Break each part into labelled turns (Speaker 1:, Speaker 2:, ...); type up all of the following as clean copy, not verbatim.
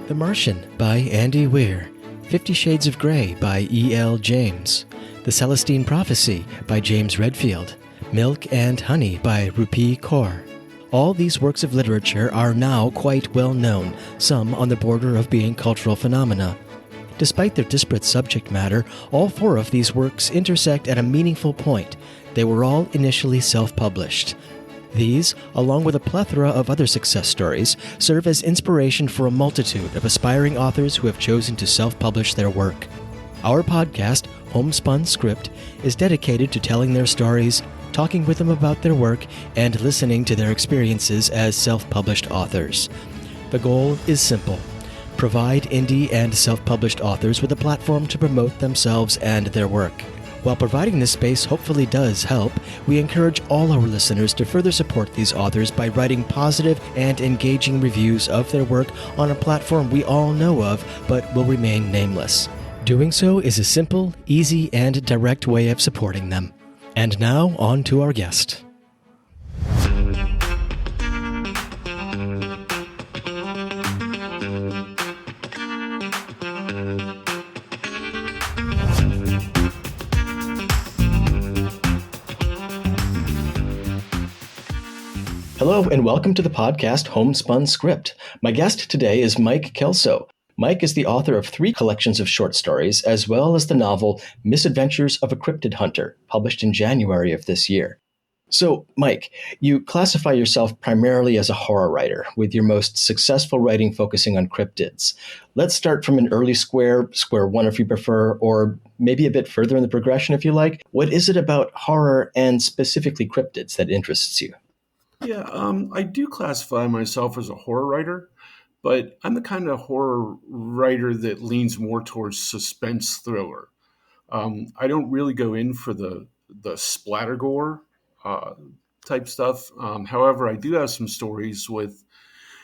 Speaker 1: The Martian by Andy Weir, 50 Shades of Grey by E.L. James, The Celestine Prophecy by James Redfield, Milk and Honey by Rupi Kaur. All these works of literature are now quite well known, some on the border of being cultural phenomena. Despite their disparate subject matter, all four of these works intersect at a meaningful point. They were all initially self-published. These, along with a plethora of other success stories, serve as inspiration for a multitude of aspiring authors who have chosen to self-publish their work. Our podcast, Homespun Script, is dedicated to telling their stories, talking with them about their work, and listening to their experiences as self-published authors. The goal is simple: provide indie and self-published authors with a platform to promote themselves and their work. While providing this space hopefully does help, we encourage all our listeners to further support these authors by writing positive and engaging reviews of their work on a platform we all know of but will remain nameless. Doing so is a simple, easy, and direct way of supporting them. And now, on to our guest. Hello, and welcome to the podcast Homespun Script. My guest today is Mike Kelso. Mike is the author of 3 collections of short stories, as well as the novel Misadventures of a Cryptid Hunter, published in January of this year. So, Mike, you classify yourself primarily as a horror writer, with your most successful writing focusing on cryptids. Let's start from an early square one if you prefer, or maybe a bit further in the progression if you like. What is it about horror and specifically cryptids that interests you?
Speaker 2: Yeah, I do classify myself as a horror writer, but I'm the kind of horror writer that leans more towards suspense thriller. I don't really go in for the splatter gore type stuff. However, I do have some stories with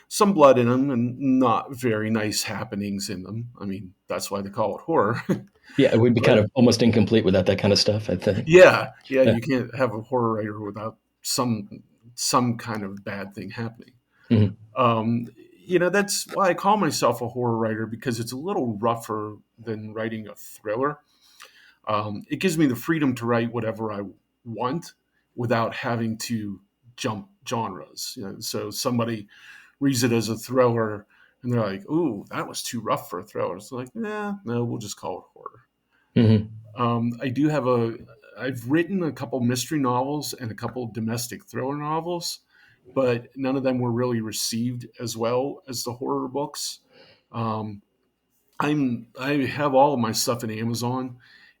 Speaker 2: some blood in them and not very nice happenings in them. I mean, that's why they call it horror.
Speaker 1: Yeah, it would be
Speaker 2: But
Speaker 1: kind of almost incomplete without that kind of stuff, I think.
Speaker 2: yeah, you can't have a horror writer without some kind of bad thing happening.
Speaker 1: Mhm.
Speaker 2: That's why I call myself a horror writer, because it's a little rougher than writing a thriller. It gives me the freedom to write whatever I want without having to jump genres. So somebody reads it as a thriller and they're like, "Ooh, that was too rough for a thriller." It's like, no, we'll just call it horror.
Speaker 1: Mm-hmm.
Speaker 2: I've written a couple mystery novels and a couple domestic thriller novels, but none of them were really received as well as the horror books. Um, I have all of my stuff in Amazon,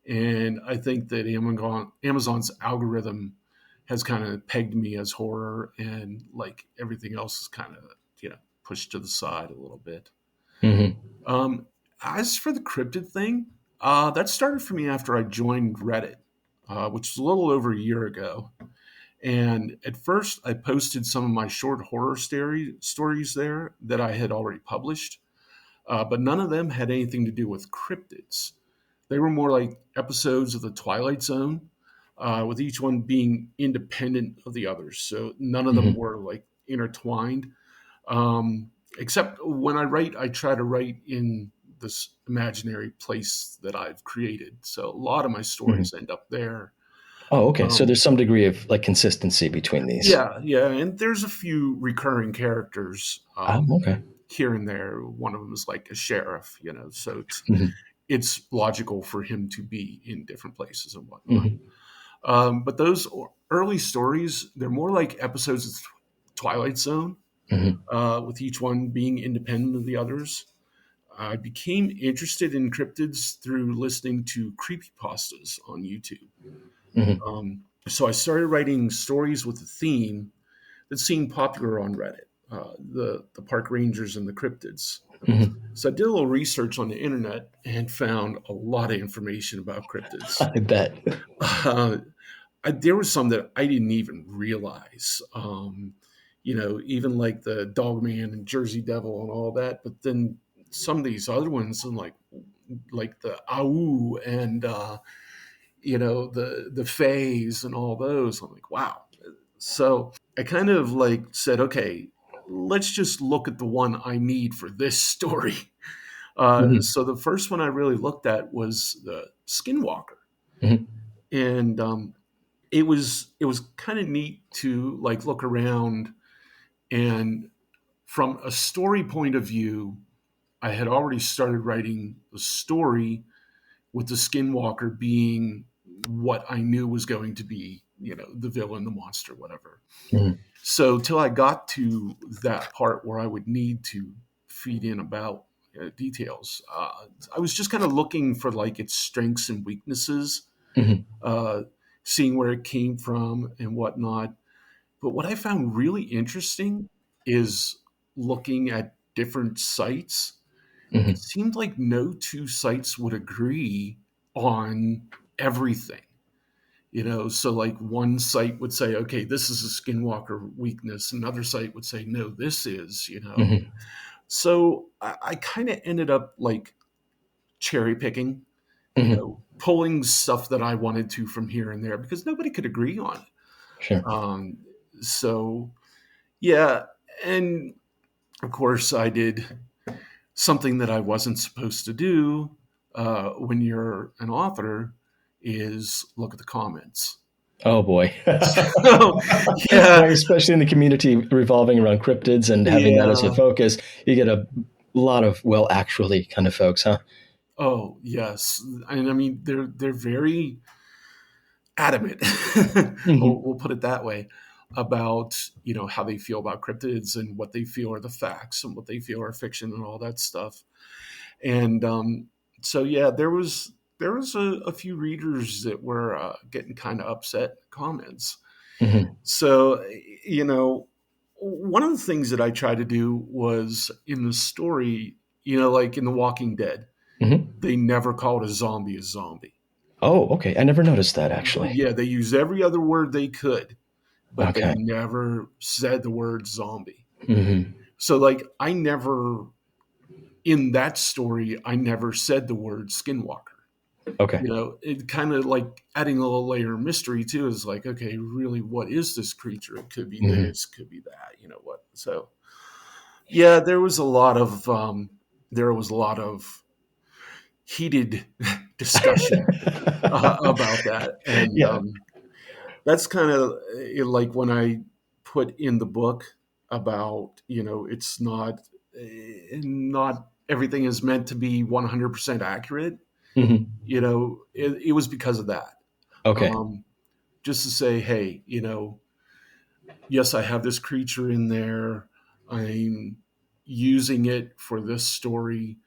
Speaker 2: and I think that Amazon's algorithm has kind of pegged me as horror, and like everything else is kind of pushed to the side a little bit.
Speaker 1: Mm-hmm.
Speaker 2: As for the cryptid thing, that started for me after I joined Reddit, which was a little over a year ago. And at first, I posted some of my short horror stories there that I had already published, but none of them had anything to do with cryptids. They were more like episodes of the Twilight Zone, with each one being independent of the others. So none of them were like intertwined. Except when I write, I try to write in this imaginary place that I've created. So a lot of my stories end up there.
Speaker 1: Oh, okay. So there's some degree of like consistency between these.
Speaker 2: Yeah, and there's a few recurring characters
Speaker 1: Okay.
Speaker 2: here and there. One of them is like a sheriff, so
Speaker 1: Mhm.
Speaker 2: it's logical for him to be in different places and whatnot. But those early stories, they're more like episodes of Twilight Zone, with each one being independent of the others. I became interested in cryptids through listening to creepypastas on YouTube. So I started writing stories with a theme that seemed popular on Reddit, the park rangers and the cryptids. So I did a little research on the internet and found a lot of information about cryptids.
Speaker 1: I bet.
Speaker 2: There was some that I didn't even realize, even like the Dogman and Jersey Devil and all that. But then some of these other ones, and like the Au and the Fays and all those. I'm like, wow. So I kind of like said, okay, let's just look at the one I need for this story.
Speaker 1: Hmm.
Speaker 2: So the first one I really looked at was the Skinwalker,
Speaker 1: Hmm.
Speaker 2: and it was kind of neat to like look around, and from a story point of view, I had already started writing the story with the Skinwalker being what I knew was going to be, the villain, the monster, whatever.
Speaker 1: Hmm.
Speaker 2: So till I got to that part where I would need to feed in about details, I was just kind of looking for like its strengths and weaknesses,
Speaker 1: Hmm.
Speaker 2: uh, seeing where it came from and whatnot. But what I found really interesting is looking at different sites. It
Speaker 1: Hmm.
Speaker 2: seemed like no two sites would agree on everything. So like one site would say, okay, this is a Skinwalker weakness. Another site would say, no, this is.
Speaker 1: Hmm.
Speaker 2: So I kind of ended up like cherry picking,
Speaker 1: Hmm.
Speaker 2: pulling stuff that I wanted to from here and there because nobody could agree on it.
Speaker 1: Sure.
Speaker 2: So yeah. And of course, I did something that I wasn't supposed to do when you're an author is look at the comments.
Speaker 1: Oh boy.
Speaker 2: So, yeah,
Speaker 1: Especially in the community revolving around cryptids and having that as a
Speaker 2: yeah.
Speaker 1: focus, you get a lot of well, actually kind of folks, huh?
Speaker 2: Oh, yes. And I mean, they're very adamant. we'll,
Speaker 1: Hmm.
Speaker 2: we'll put it that way about how they feel about cryptids and what they feel are the facts and what they feel are fiction and all that stuff. And so yeah, there was a few readers that were getting kind of upset in comments.
Speaker 1: Hmm.
Speaker 2: So one of the things that I tried to do was in the story, like in The Walking Dead,
Speaker 1: Hmm.
Speaker 2: they never called a zombie a zombie.
Speaker 1: Oh, okay. I never noticed that actually.
Speaker 2: Yeah, they used every other word they could, but they
Speaker 1: Okay.
Speaker 2: never said the word zombie.
Speaker 1: Hmm.
Speaker 2: So like I never in that story I never said the word skinwalker.
Speaker 1: Okay.
Speaker 2: It kind of like adding a little layer of mystery too is like, okay, really, what is this creature? It could be
Speaker 1: Hmm.
Speaker 2: this, could be that, what? So yeah, there was a lot of heated discussion about that, and
Speaker 1: Yeah.
Speaker 2: that's kind of like when I put in the book about it's not everything is meant to be 100% accurate.
Speaker 1: Hmm.
Speaker 2: It was because of that.
Speaker 1: Okay.
Speaker 2: Um, just to say, hey, yes, I have this creature in there. I'm using it for this story,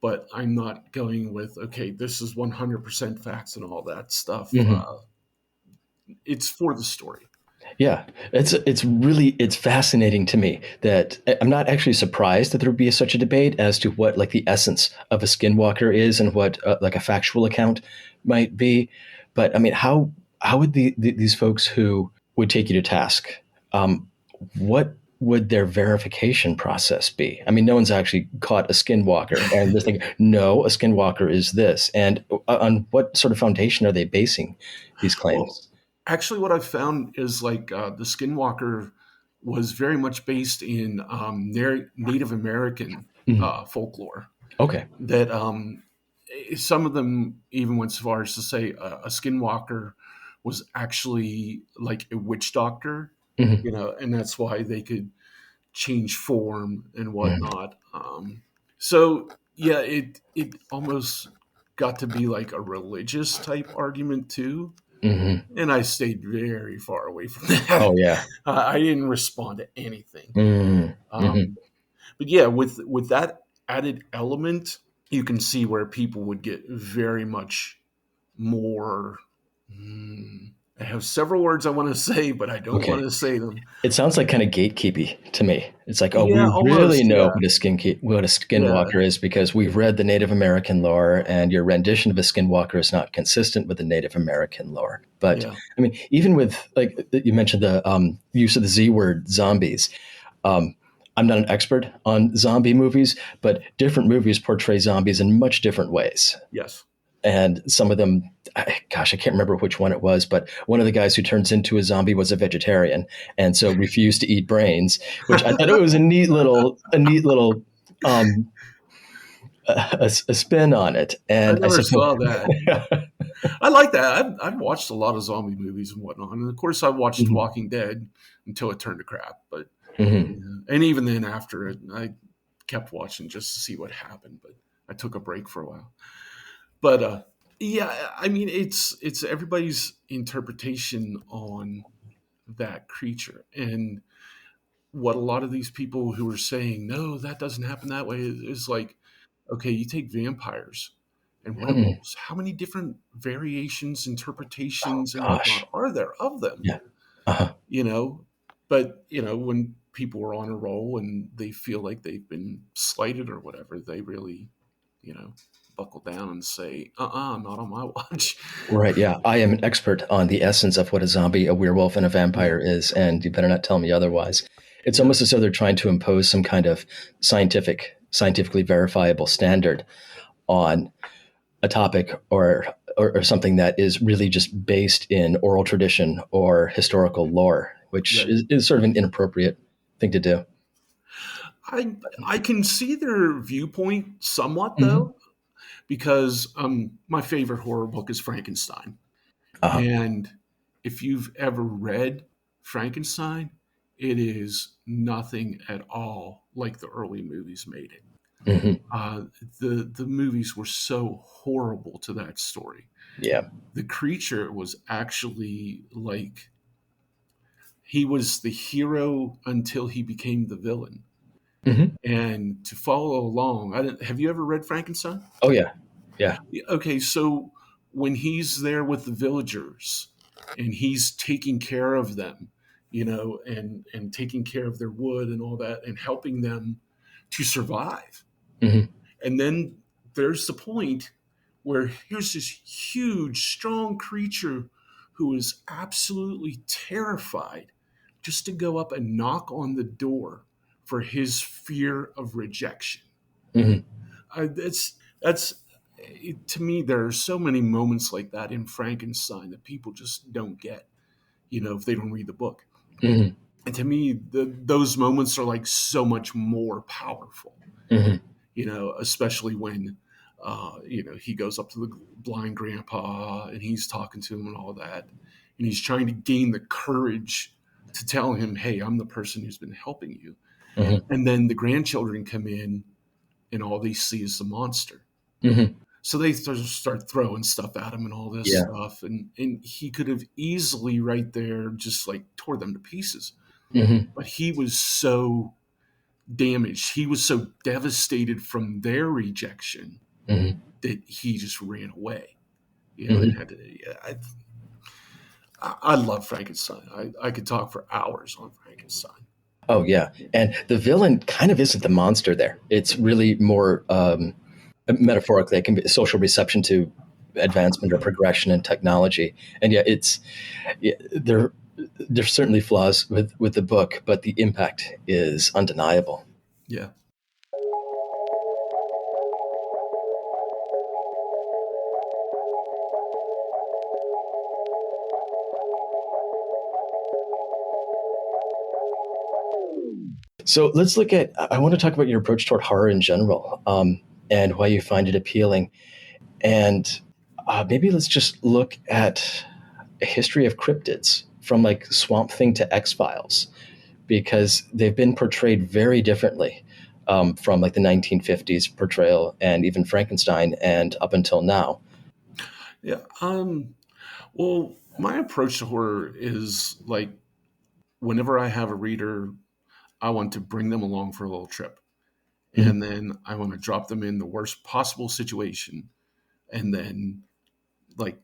Speaker 2: but I'm not going with, okay, this is 100% facts and all that stuff.
Speaker 1: Hmm.
Speaker 2: It's for the story.
Speaker 1: Yeah, it's fascinating to me that I'm not actually surprised that there would be such a debate as to what like the essence of a skinwalker is and what like a factual account might be. But I mean, how would these folks who would take you to task, um, what would their verification process be? I mean, no one's actually caught a skinwalker, and they're thinking, no, a skinwalker is this, and on what sort of foundation are they basing these
Speaker 2: Well,
Speaker 1: claims?
Speaker 2: actually, what I've found is like the Skinwalker was very much based in Native American
Speaker 1: Mhm.
Speaker 2: folklore.
Speaker 1: Okay.
Speaker 2: That some of them even went so far as to say a Skinwalker was actually like a witch doctor,
Speaker 1: Mhm.
Speaker 2: and that's why they could change form and
Speaker 1: Mhm.
Speaker 2: whatnot. So yeah, it almost got to be like a religious type argument too,
Speaker 1: Mhm.
Speaker 2: and I stayed very far away from that.
Speaker 1: Oh yeah.
Speaker 2: I didn't respond to anything.
Speaker 1: Mhm. Mhm.
Speaker 2: Um, but yeah, with that added element, you can see where people would get very much more. I have several words I want to say, but I don't want
Speaker 1: Okay.
Speaker 2: to say them.
Speaker 1: It sounds like kind of gatekeepy to me. It's like, oh, we
Speaker 2: Yeah,
Speaker 1: really
Speaker 2: almost.
Speaker 1: know
Speaker 2: Yeah,
Speaker 1: what a
Speaker 2: yeah,
Speaker 1: skinwalker is because we've read the Native American lore, and your rendition of a skinwalker is not consistent with the Native American lore. But
Speaker 2: yeah.
Speaker 1: I mean, even with like you mentioned the use of the Z word, zombies. Um, I'm not an expert on zombie movies, but different movies portray zombies in much different ways.
Speaker 2: Yes.
Speaker 1: and some of them, gosh, I can't remember which one it was, but one of the guys who turns into a zombie was a vegetarian and so refused to eat brains, which I thought it was a neat little um, a spin on it.
Speaker 2: I
Speaker 1: And I
Speaker 2: never
Speaker 1: suppose,
Speaker 2: saw that. I like that. I've watched a lot of zombie movies and whatnot, and of course, I watched
Speaker 1: Mhm,
Speaker 2: Walking Dead until it turned to crap. But
Speaker 1: mhm,
Speaker 2: yeah. And even then, after it, I kept watching just to see what happened. But I took a break for a while. But yeah, I mean, it's everybody's interpretation on that creature, and what a lot of these people who are saying no, that doesn't happen that way is like, okay, you take vampires and
Speaker 1: mhm.
Speaker 2: werewolves. How many different variations,
Speaker 1: Oh
Speaker 2: interpretations, and whatnot
Speaker 1: gosh,
Speaker 2: are there of them?
Speaker 1: yeah, uh-huh.
Speaker 2: You know, but when people are on a roll and they feel like they've been slighted or whatever, they really, you know, buckle down and say, not on my watch.
Speaker 1: Right, yeah. I am an expert on the essence of what a zombie, a werewolf, and a
Speaker 2: Yeah,
Speaker 1: vampire is, and you better not tell me otherwise. It's
Speaker 2: yeah,
Speaker 1: almost as though they're trying to impose some kind of scientifically verifiable standard on a topic or something that is really just based in oral tradition or historical lore, which
Speaker 2: right.
Speaker 1: is sort of an inappropriate thing to do.
Speaker 2: I I can see their viewpoint somewhat
Speaker 1: Hmm.
Speaker 2: though, because my favorite horror book is Frankenstein.
Speaker 1: Uh,
Speaker 2: And if you've ever read Frankenstein, it is nothing at all like the early movies made it.
Speaker 1: hmm.
Speaker 2: Uh, the movies were so horrible to that story.
Speaker 1: Yeah.
Speaker 2: The creature was actually like he was the hero until he became the villain.
Speaker 1: Hmm.
Speaker 2: And to follow along, have you ever read Frankenstein?
Speaker 1: Oh, yeah. Yeah.
Speaker 2: Okay, so when he's there with the villagers and he's taking care of them, and taking care of their wood and all that and helping them to survive.
Speaker 1: Hmm.
Speaker 2: And then there's the point where here's this huge, strong creature who is absolutely terrified just to go up and knock on the door for his fear of rejection.
Speaker 1: Hmm.
Speaker 2: That's to me. There are so many moments like that in Frankenstein that people just don't get, if they don't read the book.
Speaker 1: Hmm.
Speaker 2: And to me, those moments are like so much more powerful.
Speaker 1: Hmm.
Speaker 2: Especially when, he goes up to the blind grandpa and he's talking to him and all that, and he's trying to gain the courage to tell him, "Hey, I'm the person who's been helping you."
Speaker 1: Hmm.
Speaker 2: And then the grandchildren come in, and all they see is the monster.
Speaker 1: Hmm.
Speaker 2: So they start throwing stuff at him and all this
Speaker 1: Yeah.
Speaker 2: stuff, and he could have easily right there just like tore them to pieces.
Speaker 1: Hmm.
Speaker 2: But he was so damaged, he was so devastated from their rejection
Speaker 1: Hmm.
Speaker 2: that he just ran away. And
Speaker 1: Hmm.
Speaker 2: had to. Yeah, I love Frankenstein. I could talk for hours on Frankenstein.
Speaker 1: Oh yeah, and the villain kind of isn't the monster there. It's really more metaphorically, it can be social reception to advancement or progression in technology. And yeah, there's certainly flaws with the book, but the impact is undeniable.
Speaker 2: Yeah.
Speaker 1: So let's look at. I want to talk about your approach toward horror in general, and why you find it appealing. And maybe let's just look at a history of cryptids from like Swamp Thing to X Files, because they've been portrayed very differently from like the 1950s portrayal and even Frankenstein and up until now.
Speaker 2: Yeah. Well, my approach to horror is like whenever I have a reader, I want to bring them along for a little trip.
Speaker 1: Mhm,
Speaker 2: And then I want to drop them in the worst possible situation and like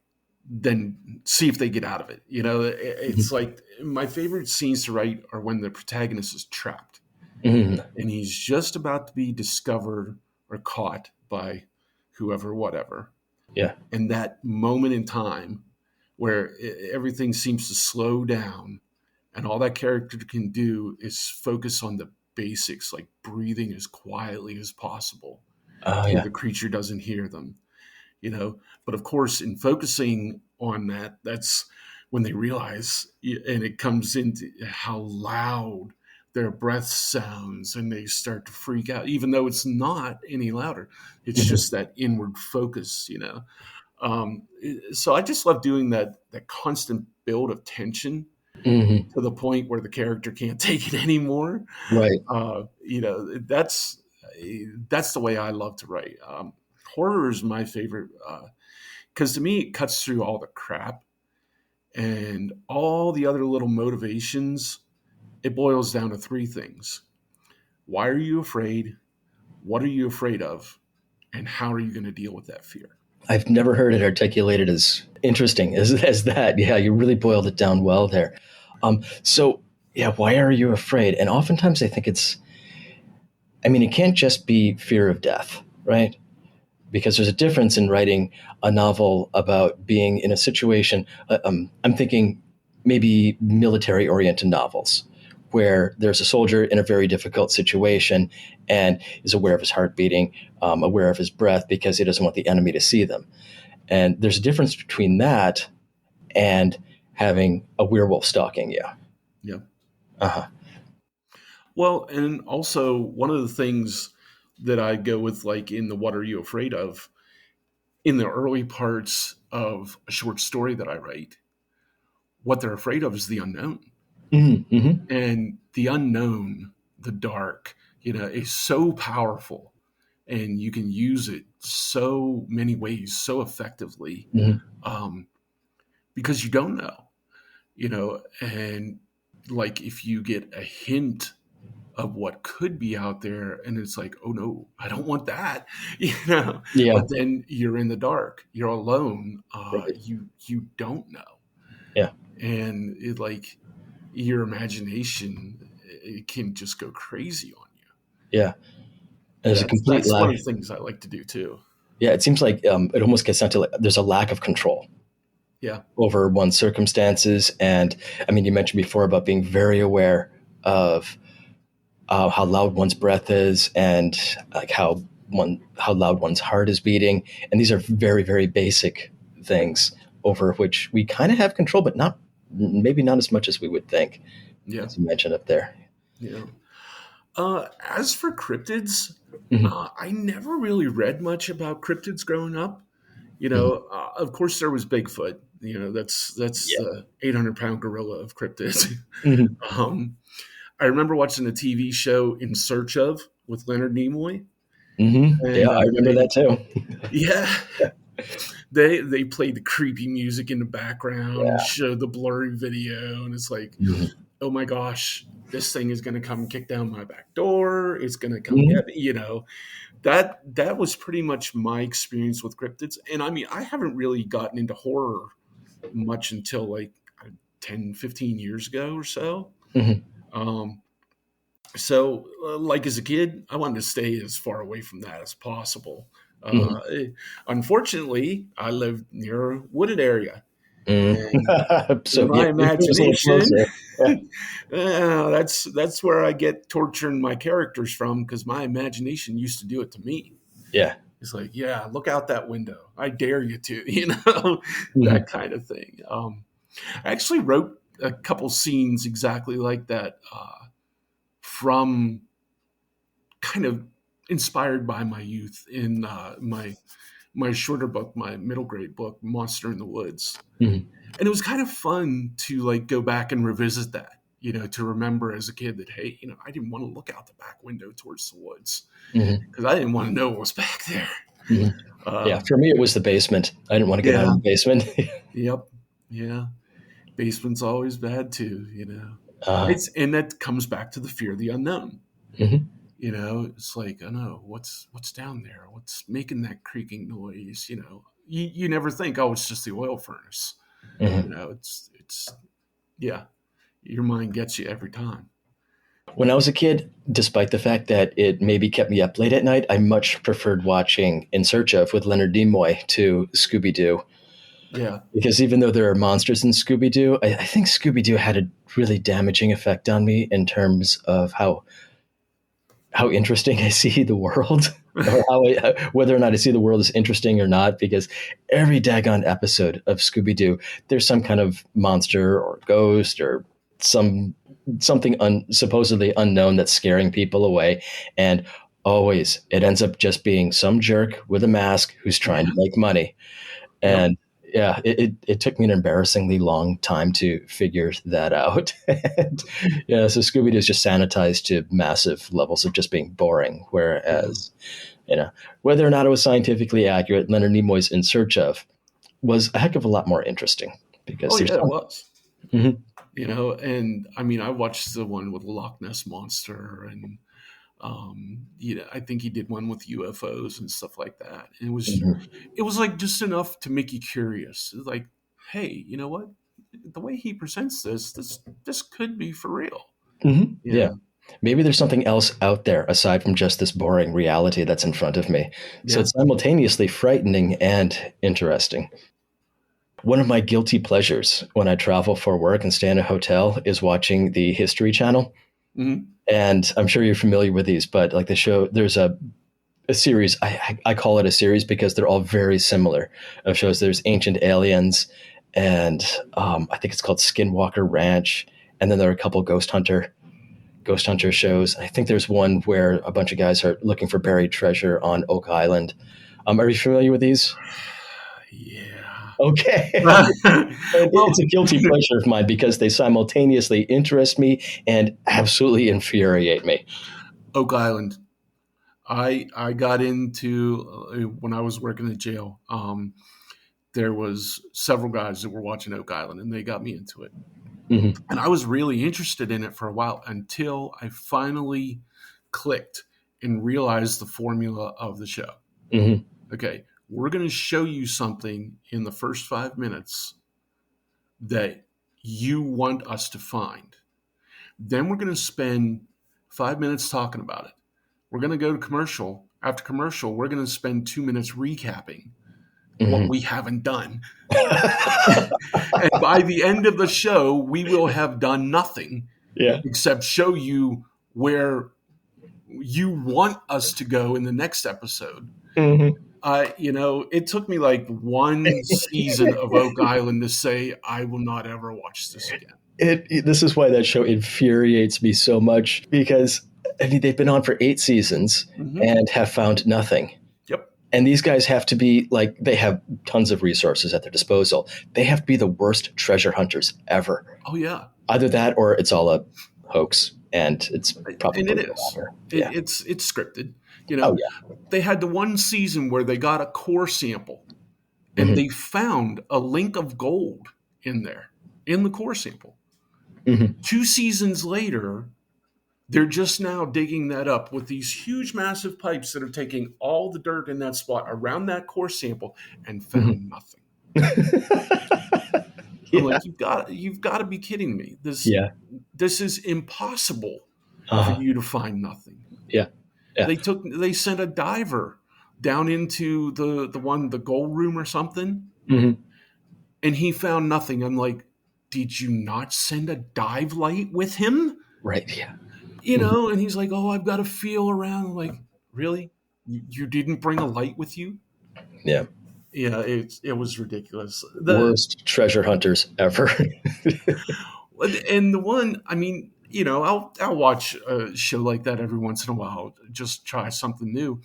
Speaker 2: then see if they get out of it. It's
Speaker 1: mhm,
Speaker 2: like my favorite scenes to write are when the protagonist is trapped
Speaker 1: mhm.
Speaker 2: and he's just about to be discovered or caught by whoever, whatever.
Speaker 1: Yeah.
Speaker 2: And that moment in time where everything seems to slow down and all that character can do is focus on the basics, like breathing as quietly as possible
Speaker 1: Oh
Speaker 2: so
Speaker 1: yeah.
Speaker 2: the creature doesn't hear them. But of course, in focusing on that, that's when they realize, and it comes into how loud their breath sounds, and they start to freak out, even though it's not any louder. It's
Speaker 1: Mhm.
Speaker 2: just that inward focus. So I just love doing that constant build of tension
Speaker 1: Mhm.
Speaker 2: to the point where the character can't take it anymore.
Speaker 1: Right.
Speaker 2: That's the way I love to write. Horror is my favorite because to me it cuts through all the crap and all the other little motivations. It boils down to three things: why are you afraid? What are you afraid of? And how are you going to deal with that fear?
Speaker 1: I've never heard it articulated as interesting as that. Yeah, you really boiled it down well there. So, yeah, why are you afraid? And oftentimes I think I mean, it can't just be fear of death, right? Because there's a difference in writing a novel about being in a situation. I'm thinking maybe military oriented novels where there's a soldier in a very difficult situation and is aware of his heart beating, aware of his breath because he doesn't want the enemy to see them. And there's a difference between that and having a werewolf stalking you.
Speaker 2: Yeah.
Speaker 1: Uh-huh.
Speaker 2: Well, and also one of the things that I go with, like in the "What are you afraid of?" in the early parts of a short story that I write, what they're afraid of is the unknown.
Speaker 1: Mm-hmm.
Speaker 2: And the unknown, the dark, is so powerful, and you can use it so many ways so effectively,
Speaker 1: Mm-hmm.
Speaker 2: um, because you don't know. And like if you get a hint of what could be out there, and it's like, oh no, I don't want that.
Speaker 1: Yeah.
Speaker 2: But then you're in the dark, you're alone,
Speaker 1: Right.
Speaker 2: you don't know.
Speaker 1: Yeah.
Speaker 2: And it, like, your imagination, it can just go crazy on you.
Speaker 1: Yeah. There's a complete
Speaker 2: That's one
Speaker 1: lack.
Speaker 2: of the things I like to do too.
Speaker 1: Yeah. It seems like it almost gets down to like there's a lack of control
Speaker 2: Yeah.
Speaker 1: over one's circumstances. And I mean, you mentioned before about being very aware of how loud one's breath is and like how loud one's heart is beating. And these are very, very basic things over which we kind of have control, but not maybe not as much as we would think,
Speaker 2: Yeah.
Speaker 1: as you mentioned up there.
Speaker 2: Yeah. As for cryptids,
Speaker 1: Mm-hmm.
Speaker 2: I never really read much about cryptids growing up.
Speaker 1: Mm-hmm.
Speaker 2: Of course, there was Bigfoot. That's
Speaker 1: Yeah.
Speaker 2: the 800-pound gorilla of cryptids.
Speaker 1: Mm-hmm.
Speaker 2: um, I remember watching the TV show In Search of with Leonard Nimoy,
Speaker 1: Mm-hmm. Yeah,
Speaker 2: and
Speaker 1: I remember that too.
Speaker 2: yeah, they played the creepy music in the background and
Speaker 1: Yeah.
Speaker 2: showed the blurry video, and it's like,
Speaker 1: Mm-hmm.
Speaker 2: oh my gosh, this thing is going to come kick down my back door. It's going to come
Speaker 1: Mm-hmm.
Speaker 2: get me. That was pretty much my experience with cryptids. And I mean, I haven't really gotten into horror much until like 10, 15 years ago or so.
Speaker 1: Mm-hmm.
Speaker 2: Um, like as a kid, I wanted to stay as far away from that as possible. Uh,
Speaker 1: Mm-hmm.
Speaker 2: eh, Unfortunately, I lived near a wooded area, and
Speaker 1: Mm-hmm.
Speaker 2: in
Speaker 1: So yeah,
Speaker 2: my
Speaker 1: it was a little
Speaker 2: imagination,
Speaker 1: closer. Yeah.
Speaker 2: that's where I get torturing my characters from, because my imagination used to do it to me.
Speaker 1: Yeah.
Speaker 2: It's like, yeah, look out that window. I dare you to, that
Speaker 1: Mm-hmm.
Speaker 2: kind of thing. I actually wrote a couple scenes exactly like that, from kind of inspired by my youth in my shorter book, my middle grade book, Monster in the Woods.
Speaker 1: Mm-hmm.
Speaker 2: And it was kind of fun to like go back and revisit that, to remember as a kid that, hey, I didn't want to look out the back window towards the woods
Speaker 1: Mm-hmm.
Speaker 2: because I didn't want to know what was back there.
Speaker 1: Mm-hmm. Yeah,
Speaker 2: Um,
Speaker 1: for me, it was the basement. I didn't want to get out of
Speaker 2: yeah,
Speaker 1: the basement.
Speaker 2: yep, yeah. Basement's always bad too.
Speaker 1: uh,
Speaker 2: And that comes back to the fear of the unknown.
Speaker 1: mm-hmm.
Speaker 2: It's like, I know what's down there, what's making that creaking noise. You never think, oh, it's just the oil furnace.
Speaker 1: Mm-hmm.
Speaker 2: It's yeah, your mind gets you every time.
Speaker 1: When I was a kid, despite the fact that it maybe kept me up late at night, I much preferred watching In Search of with Leonard Nimoy to Scooby Doo.
Speaker 2: Yeah,
Speaker 1: Because even though there are monsters in Scooby Doo, I think Scooby Doo had a really damaging effect on me in terms of how interesting I see the world. or whether or not I see the world as interesting or not, because every daggone episode of Scooby-Doo, there's some kind of monster or ghost or something supposedly unknown that's scaring people away. And always it ends up just being some jerk with a mask who's trying to make money.
Speaker 2: Yep.
Speaker 1: And yeah, it took me an embarrassingly long time to figure that out. And yeah, so Scooby Doo is just sanitized to massive levels of just being boring.
Speaker 2: Yeah.
Speaker 1: Whereas, whether or not it was scientifically accurate, Leonard Nimoy's In Search Of was a heck of a lot more interesting because
Speaker 2: Oh
Speaker 1: there's
Speaker 2: yeah, it was.
Speaker 1: Mhm.
Speaker 2: And I mean, I watched the one with the Loch Ness monster, and I think he did one with UFOs and stuff like that. And
Speaker 1: Mhm.
Speaker 2: it was like just enough to make you curious. Like, hey, you know what? The way he presents this could be for real.
Speaker 1: Mhm.
Speaker 2: You
Speaker 1: Yeah.
Speaker 2: know?
Speaker 1: Maybe there's something else out there aside from just this boring reality that's in front of me. So
Speaker 2: Yeah.
Speaker 1: it's simultaneously frightening and interesting. One of my guilty pleasures when I travel for work and stay in a hotel is watching the History Channel.
Speaker 2: Hmm.
Speaker 1: And I'm sure you're familiar with these, but like the show, there's a series. I call it a series because they're all very similar of shows. There's Ancient Aliens, and I think it's called Skinwalker Ranch. And then there are a couple ghost hunter shows. I think there's one where a bunch of guys are looking for buried treasure on Oak Island. Are you familiar with these?
Speaker 2: Yeah.
Speaker 1: Okay. It's
Speaker 2: Well,
Speaker 1: a guilty pleasure of mine because they simultaneously interest me and absolutely infuriate me.
Speaker 2: Oak Island. I got into when I was working at jail. There was several guys that were watching Oak Island, and they got me into it.
Speaker 1: Hmm.
Speaker 2: And I was really interested in it for a while until I finally clicked and realized the formula of the show.
Speaker 1: Hmm.
Speaker 2: Okay, we're going to show you something in the first 5 minutes that you want us to find. Then we're going to spend 5 minutes talking about it. We're going to go to commercial. After commercial, we're going to spend 2 minutes recapping what
Speaker 1: Hmm.
Speaker 2: we haven't done. And by the end of the show, we will have done nothing
Speaker 1: Yeah.
Speaker 2: except show you where you want us to go in the next episode.
Speaker 1: Hmm.
Speaker 2: It took me like one season of Oak Island to say I will not ever watch this again.
Speaker 1: This is why that show infuriates me so much because I mean they've been on for 8 seasons
Speaker 2: Hmm.
Speaker 1: and have found nothing.
Speaker 2: Yep.
Speaker 1: And these guys have to be like they have tons of resources at their disposal. They have to be the worst treasure hunters ever.
Speaker 2: Oh yeah,
Speaker 1: Either that or it's all a hoax and it's
Speaker 2: and
Speaker 1: probably
Speaker 2: it
Speaker 1: the
Speaker 2: is.
Speaker 1: latter.
Speaker 2: It,
Speaker 1: Yeah.
Speaker 2: it's scripted. You
Speaker 1: Oh
Speaker 2: know,
Speaker 1: yeah.
Speaker 2: they had the one season where they got a core sample and
Speaker 1: Hmm.
Speaker 2: they found a link of gold in there in the core sample.
Speaker 1: Hmm.
Speaker 2: 2 seasons later, they're just now digging that up with these huge, massive pipes that are taking all the dirt in that spot around that core sample and
Speaker 1: Hmm.
Speaker 2: found nothing. I'm
Speaker 1: Yeah.
Speaker 2: like, you've got to be kidding me.
Speaker 1: Yeah.
Speaker 2: This is impossible for
Speaker 1: Uh-huh.
Speaker 2: you to find nothing.
Speaker 1: Yeah. Yeah.
Speaker 2: They sent a diver down into the gold room or something,
Speaker 1: Hmm.
Speaker 2: and he found nothing. I'm like, did you not send a dive light with him?
Speaker 1: Right. Yeah.
Speaker 2: And he's like, oh, I've got to feel around. I'm like, really? You didn't bring a light with you?
Speaker 1: Yeah.
Speaker 2: Yeah, it was ridiculous.
Speaker 1: Worst treasure hunters ever.
Speaker 2: And the one, I mean, I'll watch a show like that every once in a while, just try something new.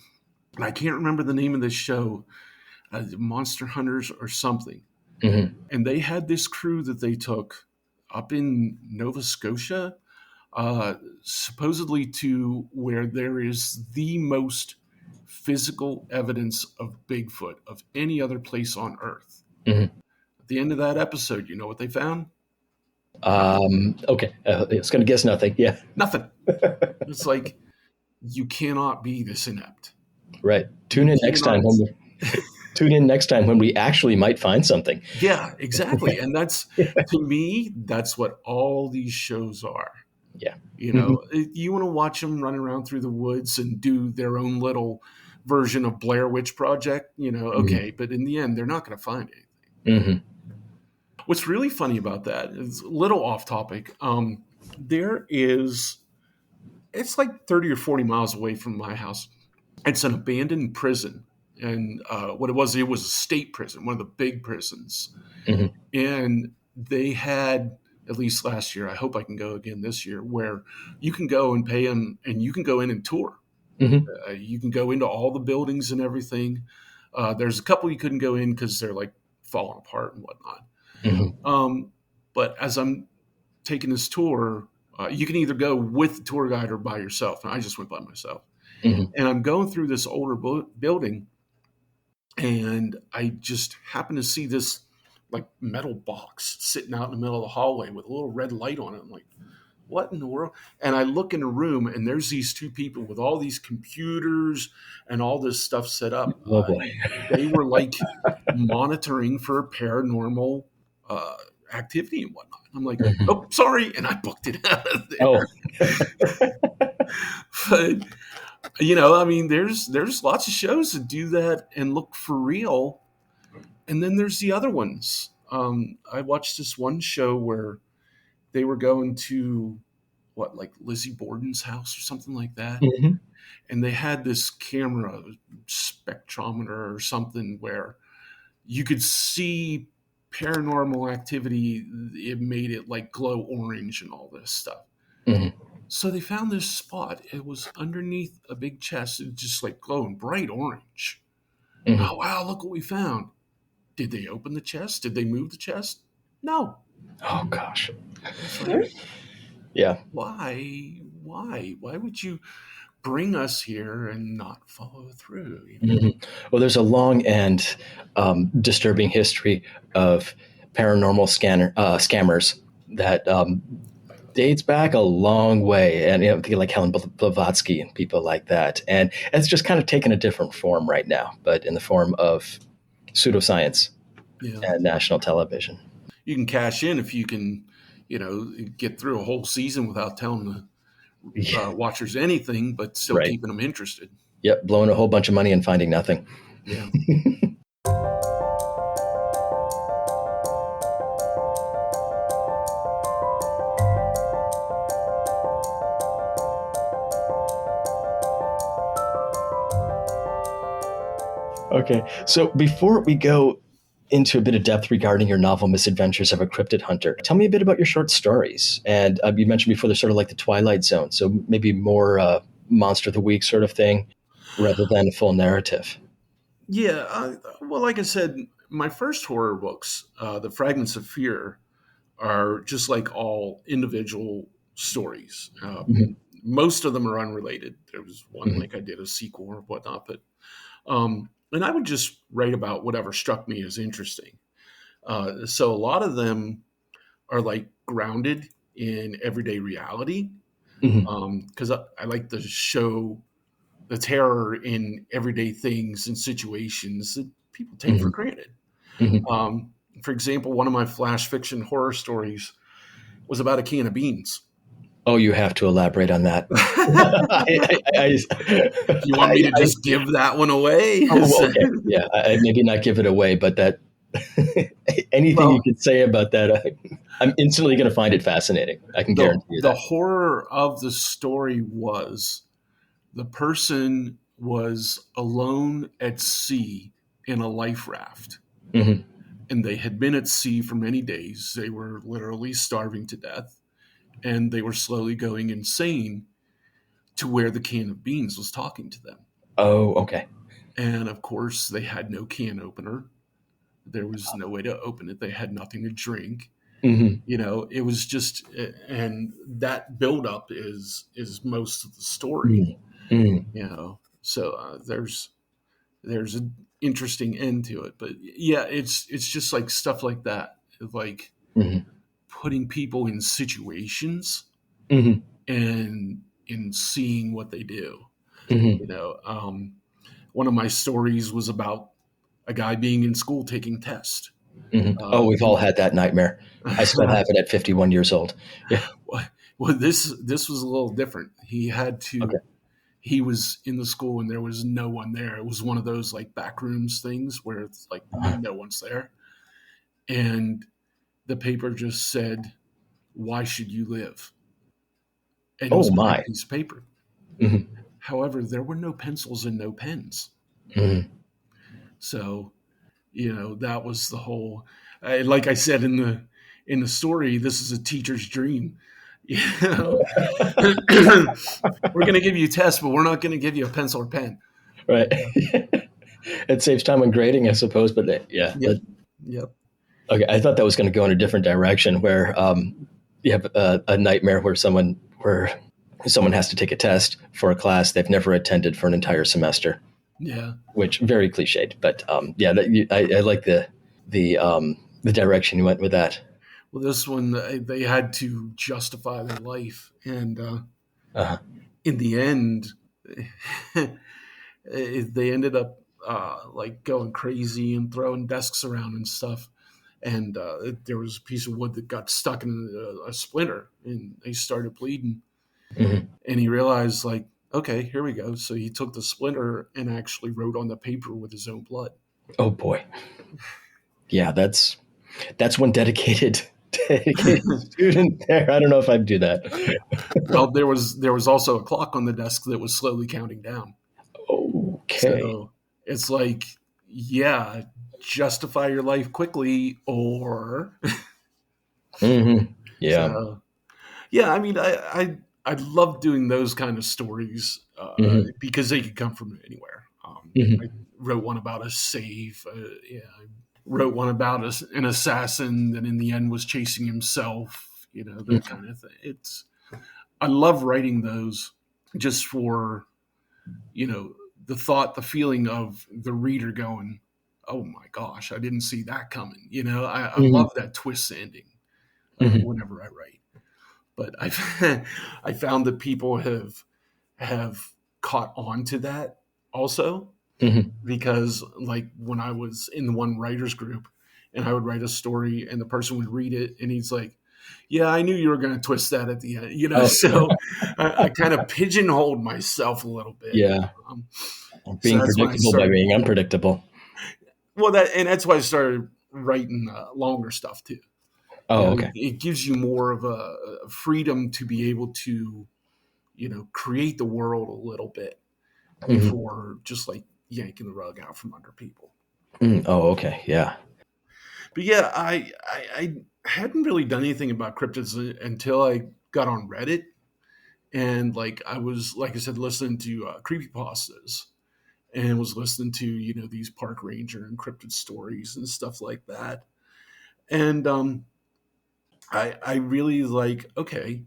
Speaker 2: And I can't remember the name of this show, Monster Hunters or something.
Speaker 1: Hmm.
Speaker 2: And they had this crew that they took up in Nova Scotia, supposedly to where there is the most physical evidence of Bigfoot of any other place on Earth.
Speaker 1: Hmm.
Speaker 2: At the end of that episode, you know what they found?
Speaker 1: Okay. I was going to guess nothing. Yeah.
Speaker 2: Nothing. It's like, you cannot be this inept.
Speaker 1: Right.
Speaker 2: You cannot.
Speaker 1: Tune in next time when we actually might find something.
Speaker 2: Yeah, exactly. And to me, that's what all these shows are.
Speaker 1: Yeah. Hmm.
Speaker 2: You want to watch them run around through the woods and do their own little version of Blair Witch Project, okay, but in the end, they're not going to find anything.
Speaker 1: Hmm.
Speaker 2: What's really funny about that is a little off topic. It's like 30 or 40 miles away from my house. It's an abandoned prison, and what it was a state prison, one of the big prisons,
Speaker 1: Hmm.
Speaker 2: and they had, at least last year, I hope I can go again this year, where you can go and pay them, and you can go in and tour.
Speaker 1: Hmm.
Speaker 2: You can go into all the buildings and everything. There's a couple you couldn't go in because they're like falling apart and whatnot.
Speaker 1: Hmm.
Speaker 2: Um, but as I'm taking this tour, you can either go with the tour guide or by yourself. And I just went by myself.
Speaker 1: Hmm.
Speaker 2: And I'm going through this older building, and I just happen to see this like metal box sitting out in the middle of the hallway with a little red light on it. I'm like, what in the world? And I look in the room, and there's these two people with all these computers and all this stuff set up.
Speaker 1: Oh boy.
Speaker 2: They were like monitoring for paranormal uh, activity and whatnot. I'm like,
Speaker 1: Hmm.
Speaker 2: oh, sorry, and I booked it out of
Speaker 1: Oh.
Speaker 2: there. But you know, I mean, there's lots of shows that do that and look for real, and then there's the other ones. I watched this one show where they were going to what, like Lizzie Borden's house or something like that,
Speaker 1: Hmm.
Speaker 2: and they had this camera spectrometer or something where you could see paranormal activity. It made it like glow orange and all this stuff.
Speaker 1: Hmm.
Speaker 2: So they found this spot. It was underneath a big chest. It was just like glowing bright orange.
Speaker 1: Hmm.
Speaker 2: Oh wow, look what we found. Did they open the chest? Did they move the chest? No.
Speaker 1: Oh gosh.
Speaker 2: It's like,
Speaker 1: Yeah.
Speaker 2: why would you bring us here and not follow through? You know?
Speaker 1: Hmm. Well, there's a long and disturbing history of paranormal scammers that dates back a long way, and people like Helen Blavatsky and people like that, and it's just kind of taken a different form right now, but in the form of pseudoscience
Speaker 2: Yeah.
Speaker 1: and national television.
Speaker 2: You can cash in if you can, you know, get through a whole season without telling the
Speaker 1: Yeah,
Speaker 2: watchers anything, but still
Speaker 1: right.
Speaker 2: keeping them interested.
Speaker 1: Yep, blowing a whole bunch of money and finding nothing.
Speaker 2: Yeah.
Speaker 1: Okay, so before we go into a bit of depth regarding your novel Misadventures of a Cryptid Hunter, tell me a bit about your short stories. And you mentioned before they're sort of like the Twilight Zone, so maybe more monster of the week sort of thing rather than a full narrative.
Speaker 2: Yeah. Well, like I said, my first horror books, The Fragments of Fear, are just like all individual stories.
Speaker 1: Hmm.
Speaker 2: Most of them are unrelated. There was one
Speaker 1: Hmm.
Speaker 2: like I did a sequel or whatnot, but and I would just write about whatever struck me as interesting. So a lot of them are like grounded in everyday reality
Speaker 1: Hmm.
Speaker 2: because I like to show the terror in everyday things and situations that people take for
Speaker 1: Hmm.
Speaker 2: granted.
Speaker 1: Hmm.
Speaker 2: Um, for example, one of my flash fiction horror stories was about a can of beans.
Speaker 1: Oh, you have to elaborate on that.
Speaker 2: Do you want me to
Speaker 1: I,
Speaker 2: just give that one away?
Speaker 1: oh, okay. Yeah, maybe not give it away, but that anything you
Speaker 2: Well,
Speaker 1: could say about that, I'm instantly going to find it fascinating. I can guarantee you
Speaker 2: the
Speaker 1: that.
Speaker 2: horror of the story was the person was alone at sea in a life raft,
Speaker 1: Hmm.
Speaker 2: and they had been at sea for many days. They were literally starving to death, and they were slowly going insane to where the can of beans was talking to them.
Speaker 1: Oh, okay.
Speaker 2: And of course, they had no can opener. There was no way to open it. They had nothing to drink.
Speaker 1: Hmm.
Speaker 2: You know, it was just, and that buildup is most of the story.
Speaker 1: Hmm.
Speaker 2: You know, so there's an interesting end to it. But yeah, it's just like stuff like that, like
Speaker 1: Hmm.
Speaker 2: putting people in situations
Speaker 1: Hmm.
Speaker 2: and in seeing what they do.
Speaker 1: Hmm.
Speaker 2: You know, one of my stories was about a guy being in school taking tests.
Speaker 1: Hmm. Oh, we've all
Speaker 2: He,
Speaker 1: had that nightmare. I still have it at 51 years old. Yeah.
Speaker 2: well, this was a little different. He had
Speaker 1: Okay.
Speaker 2: to. He was in the school and there was no one there. It was one of those like back rooms things where it's like
Speaker 1: Uh-huh.
Speaker 2: no one's there, and the paper just said, "Why should you live?" And it was
Speaker 1: Oh
Speaker 2: a blank
Speaker 1: my.
Speaker 2: piece of paper.
Speaker 1: Hmm.
Speaker 2: However, there were no pencils and no pens.
Speaker 1: Mhm.
Speaker 2: So, that was the whole, like I said in the story, this is a teacher's dream. You know, we're going to give you tests, but we're not going to give you a pencil or pen.
Speaker 1: Right. It saves time when grading, I suppose. But yeah,
Speaker 2: Yep. Yep.
Speaker 1: okay. I thought that was going to go in a different direction, where you have a nightmare where someone has to take a test for a class they've never attended for an entire semester,
Speaker 2: Yeah.
Speaker 1: which very cliched. But yeah, I like the direction you went with that.
Speaker 2: Well, this one, they had to justify their life. And
Speaker 1: Uh-huh.
Speaker 2: in the end, they ended up like going crazy and throwing desks around and stuff. And there was a piece of wood that got stuck in a splinter, and they started bleeding.
Speaker 1: Hmm.
Speaker 2: And he realized, like, okay, here we go. So he took the splinter and actually wrote on the paper with his own blood.
Speaker 1: Oh boy, yeah, that's one dedicated student there. I don't know if I'd do that.
Speaker 2: Well, there was also a clock on the desk that was slowly counting down.
Speaker 1: Okay.
Speaker 2: So it's like, yeah, justify your life quickly, or
Speaker 1: Hmm. Yeah.
Speaker 2: so. Yeah, I mean, I love doing those kind of stories
Speaker 1: Hmm.
Speaker 2: because they could come from anywhere. I
Speaker 1: Hmm.
Speaker 2: wrote one about a save. Yeah, I wrote one about an assassin that in the end was chasing himself. That kind of thing. I love writing those just for you know the thought, the feeling of the reader going, "Oh my gosh, I didn't see that coming." I
Speaker 1: Hmm.
Speaker 2: love that twist ending
Speaker 1: Hmm.
Speaker 2: whenever I write. But I I found that people have caught on to that also,
Speaker 1: Hmm.
Speaker 2: because like when I was in the one writers group and I would write a story and the person would read it and he's like, yeah, I knew you were going to twist that at the end,
Speaker 1: Oh,
Speaker 2: so I kind of pigeonholed myself a little bit.
Speaker 1: yeah.
Speaker 2: um, so
Speaker 1: Being
Speaker 2: that's when I
Speaker 1: predictable by
Speaker 2: started,
Speaker 1: being unpredictable.
Speaker 2: well, that's why I started writing longer stuff too.
Speaker 1: Oh, okay.
Speaker 2: It gives you more of a freedom to be able to create the world a little bit
Speaker 1: Hmm.
Speaker 2: before just like yanking the rug out from under people.
Speaker 1: Mm. Oh, okay. Yeah.
Speaker 2: But yeah, I hadn't really done anything about cryptids until I got on Reddit, and like I was, like I said, listening to creepypastas, and was listening to these park ranger and cryptid stories and stuff like that. And I really like, okay,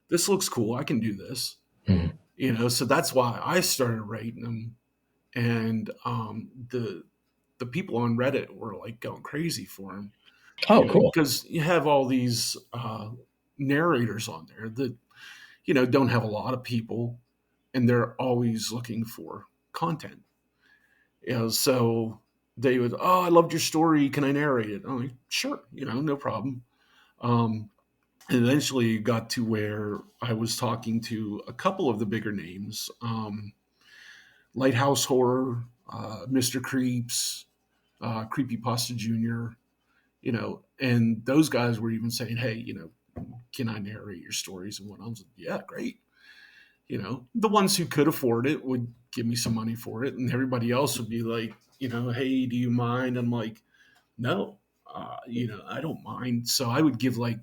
Speaker 2: this looks cool. I can do this.
Speaker 1: Hmm.
Speaker 2: So that's why I started writing them. And the people on Reddit were like going crazy for him,
Speaker 1: Oh, cool.
Speaker 2: because you have all these narrators on there that don't have a lot of people, and they're always looking for content. So they would, oh, I loved your story. Can I narrate it? I'm like, sure, no problem. Um, and eventually it got to where I was talking to a couple of the bigger names, Lighthouse Horror, Mr. Creeps, Creepypasta Junior, and those guys were even saying, hey, can I narrate your stories and whatnot? I was like, yeah, great. The ones who could afford it would give me some money for it, and everybody else would be like, hey, do you mind? I'm like, no, I don't mind. So I would give like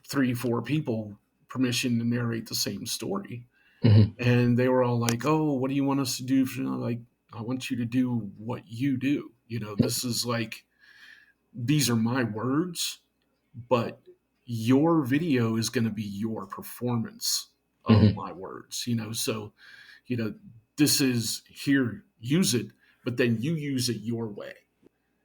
Speaker 2: 3, 4 people permission to narrate the same story,
Speaker 1: Hmm.
Speaker 2: and they were all like, oh, what do you want us to do? Like, I want you to do what you do. This is like, these are my words, but your video is going to be your performance of
Speaker 1: Hmm.
Speaker 2: my words. So you know this is, here, use it, but then you use it your way,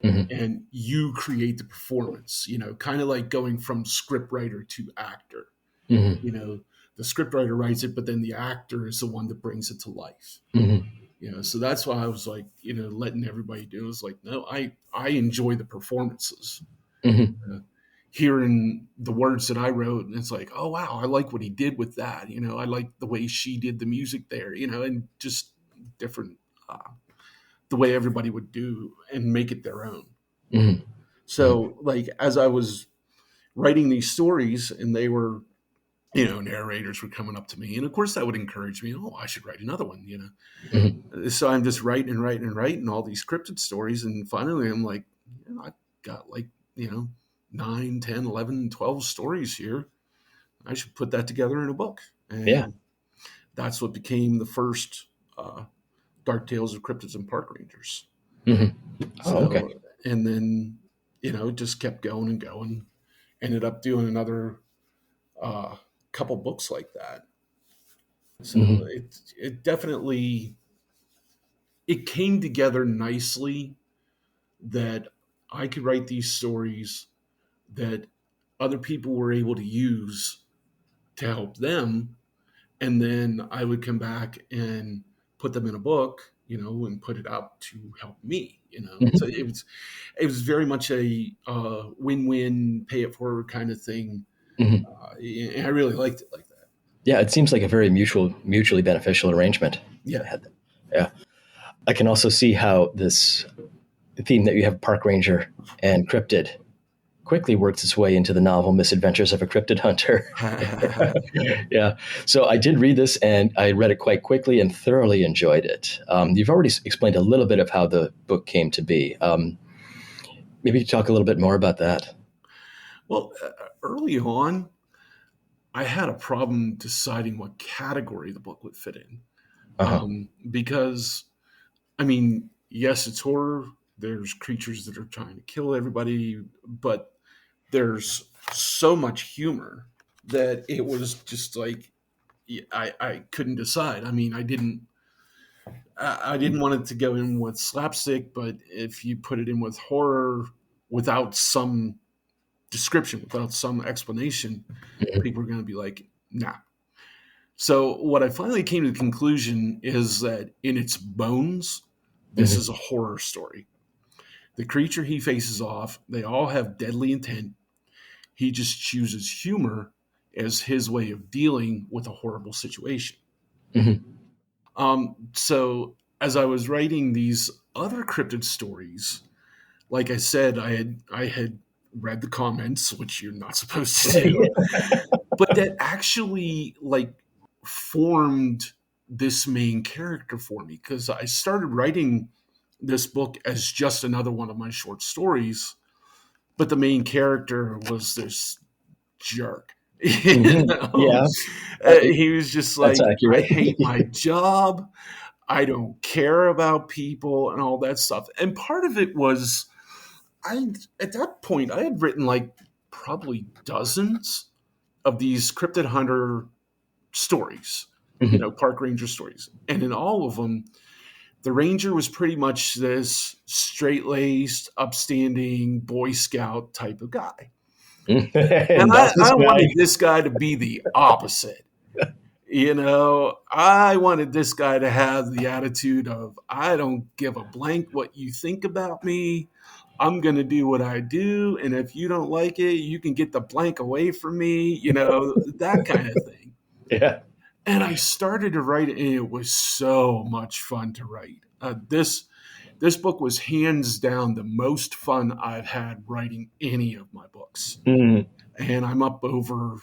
Speaker 1: Hmm.
Speaker 2: and you create the performance. Kind of like going from script writer to actor.
Speaker 1: Hmm.
Speaker 2: you know the script writer writes it, but then the actor is the one that brings it to life.
Speaker 1: Hmm.
Speaker 2: So that's why I was like, letting everybody do it. Was like, no, I enjoy the performances.
Speaker 1: Hmm.
Speaker 2: uh, Hearing the words that I wrote, and it's like, oh wow, I like what he did with that. I like the way she did the music there. And just different, the way everybody would do and make it their own.
Speaker 1: Hmm.
Speaker 2: So like as I was writing these stories, and they were narrators were coming up to me, and of course that would encourage me. Oh, I should write another one.
Speaker 1: Hmm.
Speaker 2: So I'm just writing and writing and writing all these cryptid stories, and finally I'm like, I've got like 9, 10, 11, 12 stories here. I should put that together in a book,
Speaker 1: Yeah.
Speaker 2: and that's what became the first uh, Dark Tales of Cryptids and Park Rangers.
Speaker 1: Hmm. Oh, okay.
Speaker 2: So, and then it just kept going and going. Ended up doing another uh, couple books like that. So
Speaker 1: Hmm.
Speaker 2: it definitely it came together nicely that I could write these stories that other people were able to use to help them, and then I would come back and put them in a book, and put it out to help me. So
Speaker 1: Hmm.
Speaker 2: it was very much a win-win, pay it forward kind of thing.
Speaker 1: Hmm.
Speaker 2: And I really liked it like that.
Speaker 1: Yeah, it seems like a very mutually beneficial arrangement.
Speaker 2: Yeah.
Speaker 1: Yeah. I can also see how this theme that you have, Park Ranger and Cryptid, quickly works its way into the novel Misadventures of a Cryptid Hunter. Yeah. So I did read this, and I read it quite quickly and thoroughly enjoyed it. You've already explained a little bit of how the book came to be. Maybe you talk a little bit more about that.
Speaker 2: Well, early on, I had a problem deciding what category the book would fit in,
Speaker 1: Uh-huh.
Speaker 2: because I mean, yes, it's horror. There's creatures that are trying to kill everybody, but there's so much humor that it was just like I couldn't decide. I mean, I didn't want it to go in with slapstick, but if you put it in with horror without some description, without some explanation,
Speaker 1: Mhm.
Speaker 2: people are going to be like, nah. So what I finally came to the conclusion is that in its bones, this
Speaker 1: Mhm.
Speaker 2: is a horror story. The creature he faces off, they all have deadly intent. He just chooses humor as his way of dealing with a horrible situation.
Speaker 1: Mhm.
Speaker 2: So as I was writing these other cryptid stories, like I said, I had read the comments, which you're not supposed to do, but that actually like formed this main character for me because I started writing this book as just another one of my short stories, but the main character was this jerk.
Speaker 1: Mhm. Yeah,
Speaker 2: He was just
Speaker 1: that's
Speaker 2: like, I
Speaker 1: accurate.
Speaker 2: hate my job. I don't care about people and all that stuff. And part of it was I at that point I had written like probably dozens of these cryptid hunter stories,
Speaker 1: Mhm.
Speaker 2: park ranger stories. And in all of them, the ranger was pretty much this straight laced, upstanding Boy Scout type of guy. And
Speaker 1: And
Speaker 2: I,
Speaker 1: that's this
Speaker 2: I
Speaker 1: guy.
Speaker 2: wanted this guy to be the opposite. I wanted this guy to have the attitude of, I don't give a blank what you think about me. I'm going to do what I do. And if you don't like it, you can get the blank away from me, that kind of thing.
Speaker 1: Yeah.
Speaker 2: And I started to write it, and it was so much fun to write. This book was hands down the most fun I've had writing any of my books.
Speaker 1: Mhm.
Speaker 2: And I'm up over,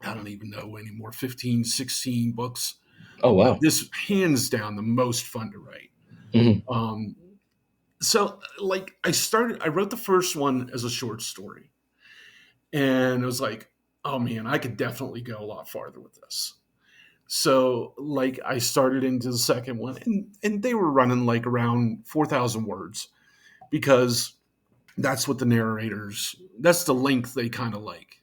Speaker 2: I don't even know anymore, 15, 16 books.
Speaker 1: Oh,
Speaker 2: But
Speaker 1: wow.
Speaker 2: this hands down the most fun to write.
Speaker 1: Mhm.
Speaker 2: Um, so like I wrote the first one as a short story, and it was like, oh man, I could definitely go a lot farther with this. So like I started into the second one, and they were running like around 4,000 words because that's what the narrators, that's the length they kind of like.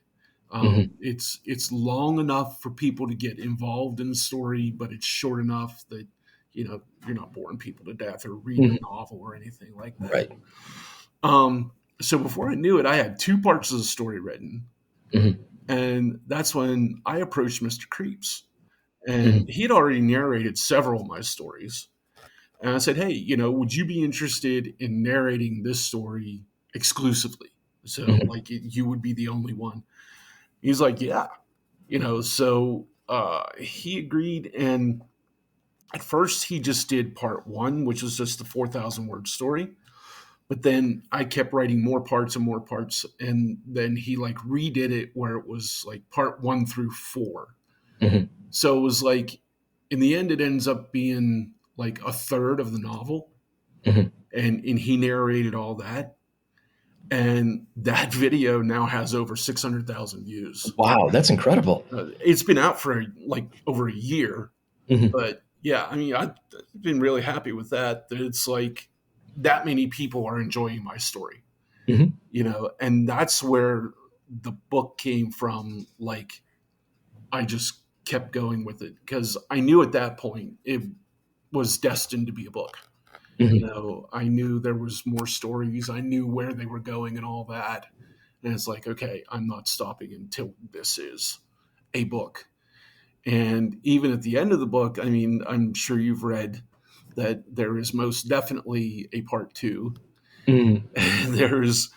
Speaker 1: Mhm.
Speaker 2: It's long enough for people to get involved in the story, but it's short enough that you're not boring people to death or reading
Speaker 1: Mhm.
Speaker 2: a novel or anything like that.
Speaker 1: Right.
Speaker 2: So before I knew it, I had two parts of the story written,
Speaker 1: Mhm.
Speaker 2: and that's when I approached Mr. Creeps, and
Speaker 1: Mhm.
Speaker 2: he'd already narrated several of my stories. And I said, hey, would you be interested in narrating this story exclusively? So,
Speaker 1: Mhm.
Speaker 2: like, you would be the only one. He's like, yeah, so he agreed. And at first, he just did part one, which was just the 4,000 word story. But then I kept writing more parts and more parts, and then he like redid it where it was like part 1 through 4.
Speaker 1: Hmm.
Speaker 2: So it was like, in the end, it ends up being like a third of the novel,
Speaker 1: Hmm.
Speaker 2: and he narrated all that. And that video now has over 600,000 views.
Speaker 1: Wow, that's incredible.
Speaker 2: It's been out for like over a year,
Speaker 1: Hmm.
Speaker 2: but yeah, I mean, I've been really happy with that. That it's like that many people are enjoying my story,
Speaker 1: Hmm.
Speaker 2: and that's where the book came from. Like, I just kept going with it because I knew at that point it was destined to be a book.
Speaker 1: Hmm.
Speaker 2: I knew there was more stories. I knew where they were going and all that. And it's like, okay, I'm not stopping until this is a book. And even at the end of the book, I mean, I'm sure you've read that there is most definitely a part 2.
Speaker 1: Hmm.
Speaker 2: There is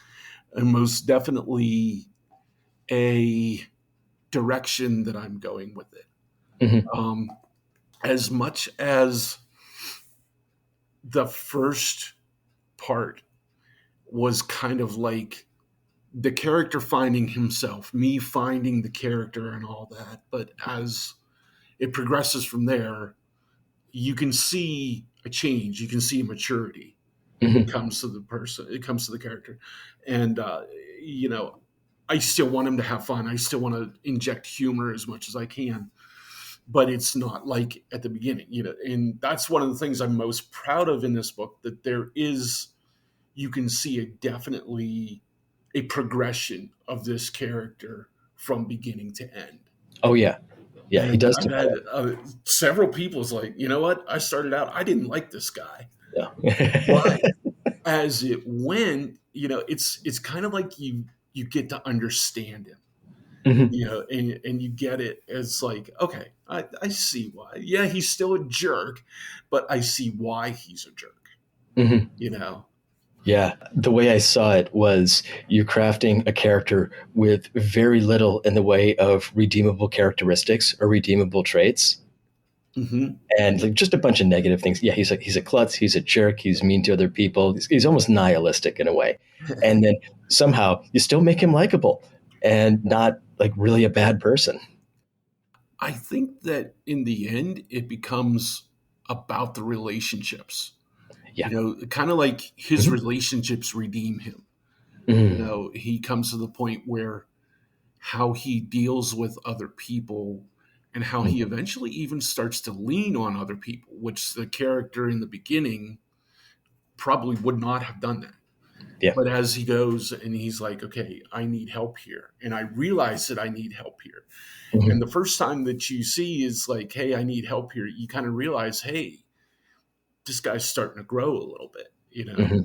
Speaker 2: most definitely a direction that I'm going with it.
Speaker 1: Hmm.
Speaker 2: Um, as much as the first part was kind of like the character finding himself, me finding the character and all that. But as it progresses from there, you can see a change, you can see a maturity. It
Speaker 1: Hmm.
Speaker 2: comes to the person, it comes to the character. And, you know, I still want him to have fun. I still want to inject humor as much as I can, but it's not like at the beginning, and that's one of the things I'm most proud of in this book, that there is, you can see a definitely a progression of this character from beginning to end.
Speaker 1: Oh yeah, yeah, he
Speaker 2: And
Speaker 1: does
Speaker 2: I've had
Speaker 1: develop.
Speaker 2: several people's like, you know what? I started out, I didn't like this guy,
Speaker 1: Yeah.
Speaker 2: but as it went, it's kind of like you get to understand him,
Speaker 1: Hmm.
Speaker 2: and you get it as like, okay, I see why. Yeah, he's still a jerk, but I see why he's a jerk.
Speaker 1: Hmm.
Speaker 2: You know,
Speaker 1: Yeah, the way I saw it was you crafting a character with very little in the way of redeemable characteristics or redeemable traits,
Speaker 2: hmm
Speaker 1: and like just a bunch of negative things. Yeah, he's a klutz, he's a jerk, he's mean to other people, he's almost nihilistic in a way, and then somehow you still make him likable and not like really a bad person.
Speaker 2: I think that in the end, it becomes about the relationships.
Speaker 1: Yeah.
Speaker 2: Kind of like his
Speaker 1: Hmm.
Speaker 2: relationships redeem him.
Speaker 1: Hmm.
Speaker 2: He comes to the point where how he deals with other people, and how he eventually even starts to lean on other people, which the character in the beginning probably would not have done that.
Speaker 1: Yeah.
Speaker 2: But as he goes and he's like, okay, I need help here. And I realize that I need help here. And
Speaker 1: Hmm.
Speaker 2: the first time that you see is like, hey, I need help here, you kind of realize, hey, this guy's starting to grow a little bit.
Speaker 1: Hmm.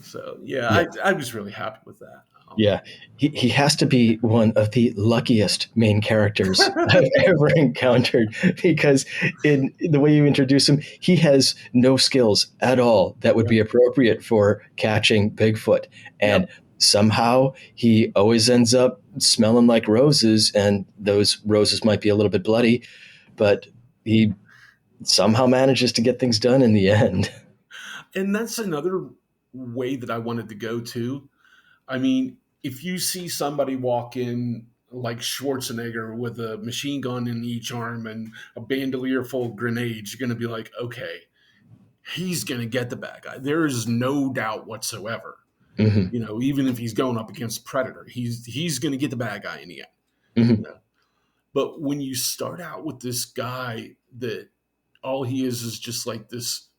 Speaker 2: So yeah,
Speaker 1: Yeah.
Speaker 2: I was really happy with that.
Speaker 1: Yeah, he has to be one of the luckiest main characters I've ever encountered because in the way you introduce him, he has no skills at all that would
Speaker 2: Yeah.
Speaker 1: be appropriate for catching Bigfoot. And
Speaker 2: Yep.
Speaker 1: somehow he always ends up smelling like roses, and those roses might be a little bit bloody, but he somehow manages to get things done in the end.
Speaker 2: And that's another way that I wanted to go to. I mean, if you see somebody walk in like Schwarzenegger with a machine gun in each arm and a bandolier full of grenades, you're going to be like, okay, he's going to get the bad guy. There is no doubt whatsoever.
Speaker 1: Hmm.
Speaker 2: Even if he's going up against Predator, he's going to get the bad guy in the end. You
Speaker 1: Hmm.
Speaker 2: know, but when you start out with this guy that all he is just like this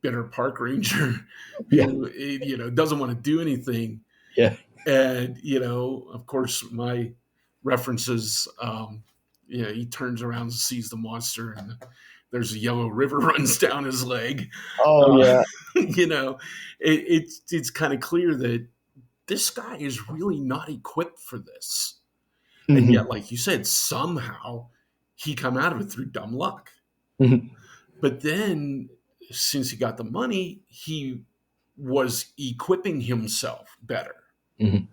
Speaker 2: bitter park ranger
Speaker 1: Yeah,
Speaker 2: who doesn't want to do anything.
Speaker 1: yeah.
Speaker 2: And of course, my references, he turns around and sees the monster, and there's a yellow river runs down his leg.
Speaker 1: Oh,
Speaker 2: uh,
Speaker 1: yeah.
Speaker 2: it's kind of clear that this guy is really not equipped for this. And
Speaker 1: Hmm.
Speaker 2: yet, like you said, somehow he come out of it through dumb luck.
Speaker 1: Hmm.
Speaker 2: But then, since he got the money, he was equipping himself better.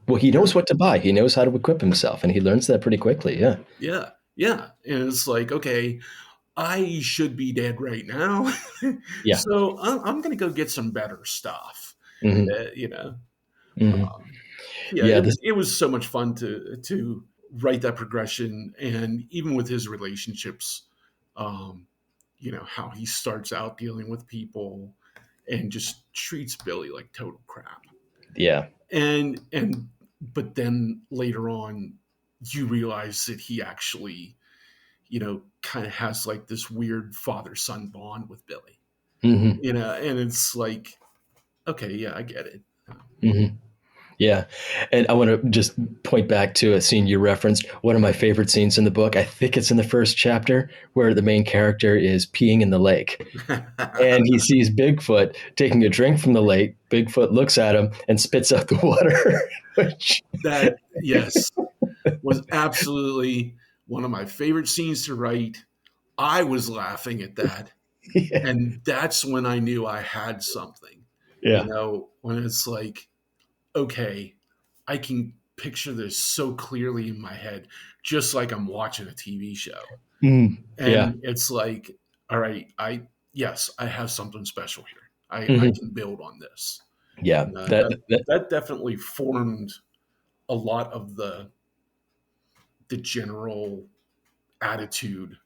Speaker 1: Well, he
Speaker 2: You
Speaker 1: knows
Speaker 2: know?
Speaker 1: what to buy. He knows how to equip himself, and he learns that pretty quickly. Yeah.
Speaker 2: Yeah, yeah. And it's like, okay, I should be dead right now.
Speaker 1: Yeah.
Speaker 2: So I'm going to go get some better stuff.
Speaker 1: Hmm.
Speaker 2: You know,
Speaker 1: Hmm.
Speaker 2: yeah,
Speaker 1: Yeah. This.
Speaker 2: it was so much fun to write that progression, and even with his relationships, um, how he starts out dealing with people and just treats Billy like total crap,
Speaker 1: Yeah.
Speaker 2: and but then later on, you realize that he actually, kind of has like this weird father son bond with Billy,
Speaker 1: Hmm.
Speaker 2: and it's like, okay, yeah, I get it.
Speaker 1: Hmm. Yeah. And I want to just point back to a scene you referenced. One of my favorite scenes in the book, I think it's in the first chapter, where the main character is peeing in the lake. And he sees Bigfoot taking a drink from the lake. Bigfoot looks at him and spits out the water. Which,
Speaker 2: That, yes, was absolutely one of my favorite scenes to write. I was laughing at that.
Speaker 1: yeah.
Speaker 2: And that's when I knew I had something,
Speaker 1: Yeah.
Speaker 2: when it's like, okay, I can picture this so clearly in my head, just like I'm watching a TV show.
Speaker 1: Mm, yeah.
Speaker 2: And it's like, all right, yes, I have something special here. I
Speaker 1: Hmm.
Speaker 2: can build on this.
Speaker 1: Yeah.
Speaker 2: And
Speaker 1: That,
Speaker 2: that
Speaker 1: that,
Speaker 2: that definitely formed a lot of the general attitude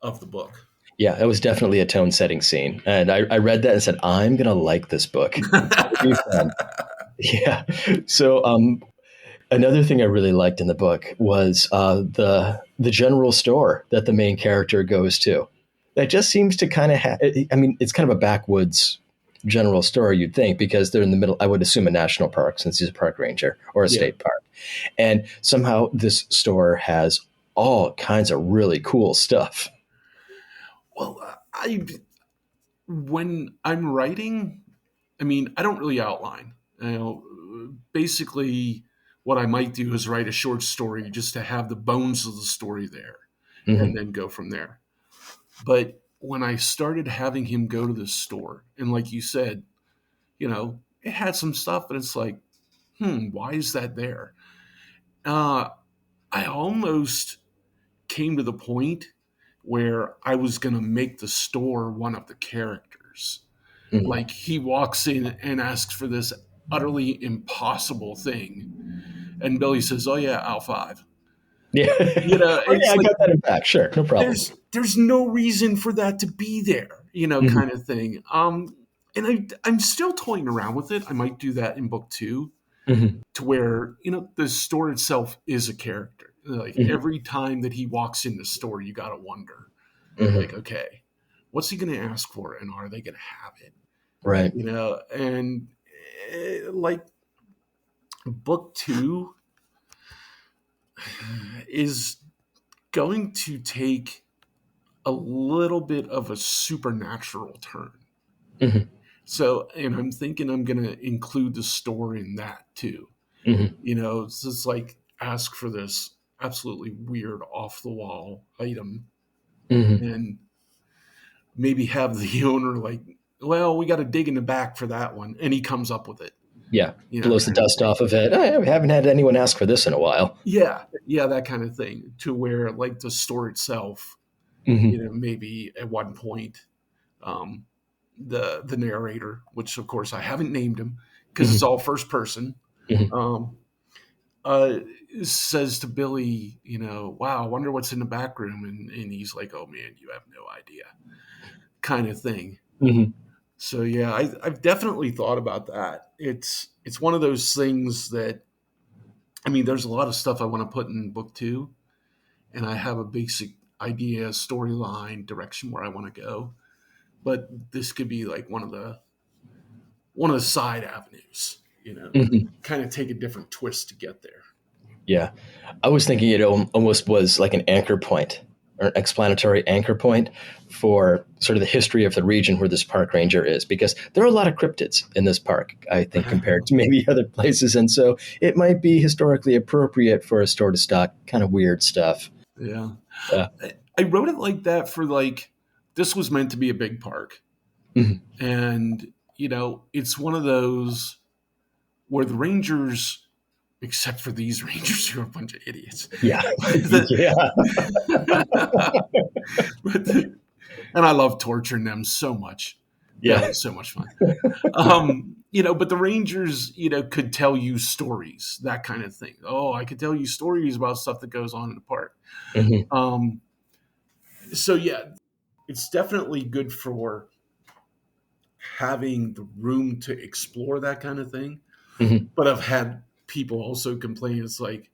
Speaker 2: of the book.
Speaker 1: yeah, that was definitely a tone setting scene. And I read that and said, I'm going to like this book. It's going to be fun. Yeah. So, another thing I really liked in the book was the general store that the main character goes to. That just seems to kind of I mean, it's kind of a backwoods general store, you'd think, because they're in the middle. I would assume a national park since he's a park ranger or a
Speaker 2: Yeah.
Speaker 1: state park. And somehow this store has all kinds of really cool stuff.
Speaker 2: Well, I when I'm writing, I mean, I don't really outline. Basically, what I might do is write a short story just to have the bones of the story there, and
Speaker 1: Hmm.
Speaker 2: then go from there. But when I started having him go to the store, and like you said, it had some stuff, and it's like, why is that there? Uh, I almost came to the point where I was going to make the store one of the characters.
Speaker 1: Hmm.
Speaker 2: Like he walks in and asks for this utterly impossible thing, and Billy says, "Oh yeah, Al five."
Speaker 1: Yeah. Oh, yeah,
Speaker 2: It's
Speaker 1: I
Speaker 2: like
Speaker 1: got that in back. Sure. No problem.
Speaker 2: there's no reason for that to be there,
Speaker 1: Hmm.
Speaker 2: kind of thing. And I'm still toying around with it. I might do that in book two,
Speaker 1: Hmm.
Speaker 2: to where the store itself is a character. Like
Speaker 1: Hmm.
Speaker 2: every time that he walks in the store, you gotta wonder, like,
Speaker 1: Hmm.
Speaker 2: okay, what's he going to ask for, and are they going to have it?
Speaker 1: Right.
Speaker 2: And like book two is going to take a little bit of a supernatural turn.
Speaker 1: Hmm.
Speaker 2: So, and I'm thinking I'm going to include the store in that too.
Speaker 1: Hmm.
Speaker 2: It's just like ask for this absolutely weird off the wall item,
Speaker 1: Hmm.
Speaker 2: and maybe have the owner like, well, we got to dig in the back for that one. And he comes up with it,
Speaker 1: Yeah. Blows the
Speaker 2: kind of
Speaker 1: dust
Speaker 2: thing.
Speaker 1: off of it. I haven't had anyone ask for this in a while.
Speaker 2: Yeah. Yeah. That kind of thing, to where like the store itself,
Speaker 1: Hmm.
Speaker 2: maybe at one point, um, the narrator, which of course I haven't named him because it's
Speaker 1: Hmm.
Speaker 2: all first person,
Speaker 1: Hmm.
Speaker 2: um, uh, says to Billy, wow, I wonder what's in the back room. And he's like, oh man, you have no idea, kind of thing.
Speaker 1: Hmm.
Speaker 2: So yeah, I've definitely thought about that. It's one of those things that, I mean, there's a lot of stuff I want to put in book two, and I have a basic idea, storyline, direction where I want to go. But this could be like one of the side avenues,
Speaker 1: Hmm.
Speaker 2: kind of take a different twist to get there.
Speaker 1: Yeah. I was thinking it almost was like an anchor point or an explanatory anchor point for sort of the history of the region where this park ranger is, because there are a lot of cryptids in this park, I think, compared to maybe other places. And so it might be historically appropriate for a store to stock kind of weird stuff.
Speaker 2: Yeah.
Speaker 1: Uh,
Speaker 2: I wrote it like that for like, this was meant to be a big park.
Speaker 1: mhm.
Speaker 2: And, it's one of those where the Rangers, except for these Rangers who are a bunch of idiots.
Speaker 1: Yeah.
Speaker 2: but
Speaker 1: Yeah.
Speaker 2: and I love torturing them so much. That
Speaker 1: Yeah.
Speaker 2: was so much fun. Um, but the Rangers, could tell you stories, that kind of thing. Oh, I could tell you stories about stuff that goes on in the park.
Speaker 1: Hmm.
Speaker 2: Um, so yeah, it's definitely good for having the room to explore that kind of thing.
Speaker 1: Hmm.
Speaker 2: But I've had people also complain. It's like,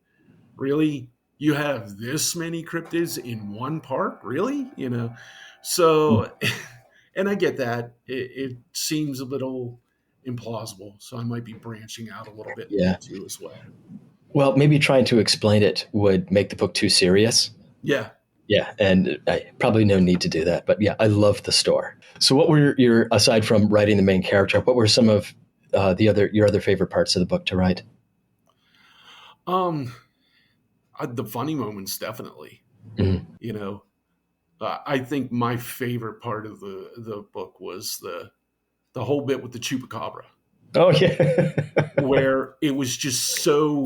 Speaker 2: really, you have this many cryptids in one park, really? So, and I get that it seems a little implausible, so I might be branching out a little bit more
Speaker 1: Yeah.
Speaker 2: too as well.
Speaker 1: Well, maybe trying to explain it would make the book too serious.
Speaker 2: Yeah.
Speaker 1: Yeah, and probably no need to do that. But yeah, I love the store. So, what were your aside from writing the main character? What were some of the other your other favorite parts of the book to write?
Speaker 2: um the funny moments, definitely.
Speaker 1: Mhm.
Speaker 2: you know I think my favorite part of the book was the whole bit with the chupacabra,
Speaker 1: Oh yeah,
Speaker 2: where it was so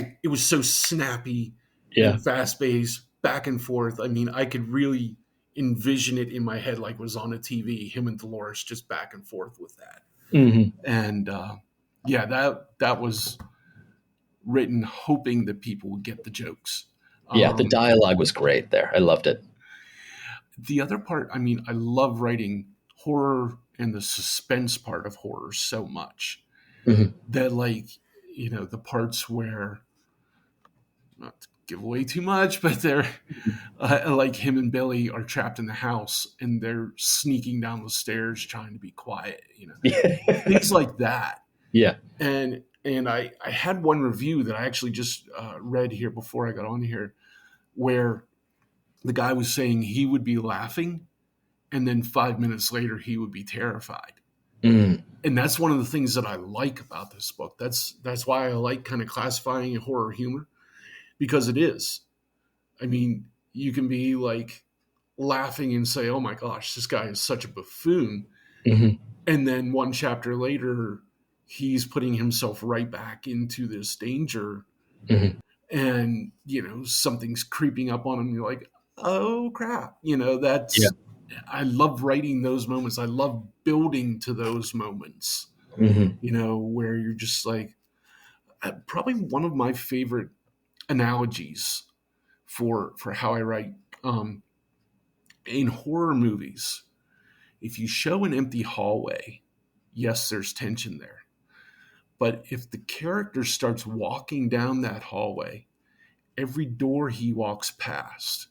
Speaker 2: snappy
Speaker 1: yeah.
Speaker 2: and fast paced, back and forth. I mean, I could really envision it in my head like it was on a TV, him and Dolores just back and forth with that.
Speaker 1: Hmm.
Speaker 2: And yeah, that was written hoping that people would get the jokes.
Speaker 1: Yeah, the
Speaker 2: Um,
Speaker 1: dialogue was great there. I loved it.
Speaker 2: the other part, I mean, I love writing horror and the suspense part of horror so much
Speaker 1: Hmm.
Speaker 2: that, like, the parts where, not to give away too much, but they're like him and Billy are trapped in the house and they're sneaking down the stairs trying to be quiet, things like that.
Speaker 1: Yeah.
Speaker 2: And I had one review that I actually just read here before I got on here, where the guy was saying he would be laughing and then 5 minutes later he would be terrified.
Speaker 1: Mm.
Speaker 2: And that's one of the things that I like about this book. That's why I like kind of classifying it horror humor, because it is. I mean, you can be like laughing and say, "Oh my gosh, this guy is such a buffoon,"
Speaker 1: Hmm.
Speaker 2: and then one chapter later, he's putting himself right back into this danger,
Speaker 1: Hmm.
Speaker 2: and something's creeping up on him. You're like, "Oh crap!"
Speaker 1: Yeah.
Speaker 2: That's. I love writing those moments. I love building to those moments.
Speaker 1: Hmm.
Speaker 2: Where you're just like, probably one of my favorite analogies for how I write, in horror movies. If you show an empty hallway, yes, there's tension there. But if the character starts walking down that hallway, every door he walks past,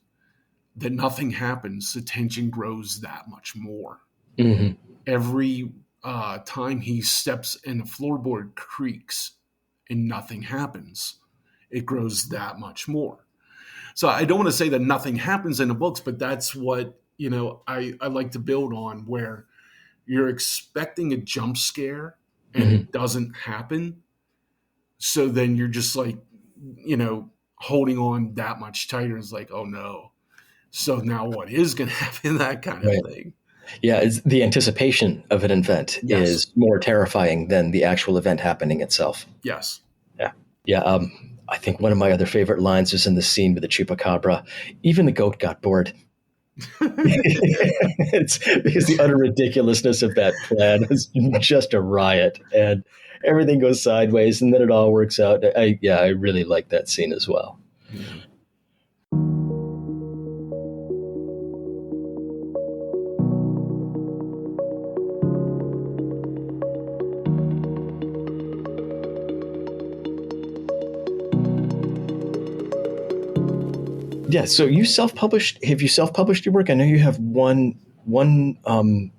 Speaker 2: that nothing happens, the tension grows that much more.
Speaker 1: Hmm.
Speaker 2: Every time he steps and the floorboard creaks and nothing happens, it grows that much more. So I don't want to say that nothing happens in the books, but that's what I like to build on, where you're expecting a jump scare and
Speaker 1: Hmm.
Speaker 2: it doesn't happen. So then you're just like, holding on that much tighter. It's like, oh no. So now what is going to happen? That kind of
Speaker 1: Right.
Speaker 2: thing.
Speaker 1: Yeah, it's the anticipation of an event
Speaker 2: Yes.
Speaker 1: is more terrifying than the actual event happening itself.
Speaker 2: Yes.
Speaker 1: Yeah. Yeah. I think one of my other favorite lines is in the scene with the chupacabra. Even the goat got bored. It's because the utter ridiculousness of that plan is just a riot, and everything goes sideways, and then it all works out. I really like that scene as well.
Speaker 2: Yeah.
Speaker 1: Yeah. So you self-published? Have you self-published your work? I know you have one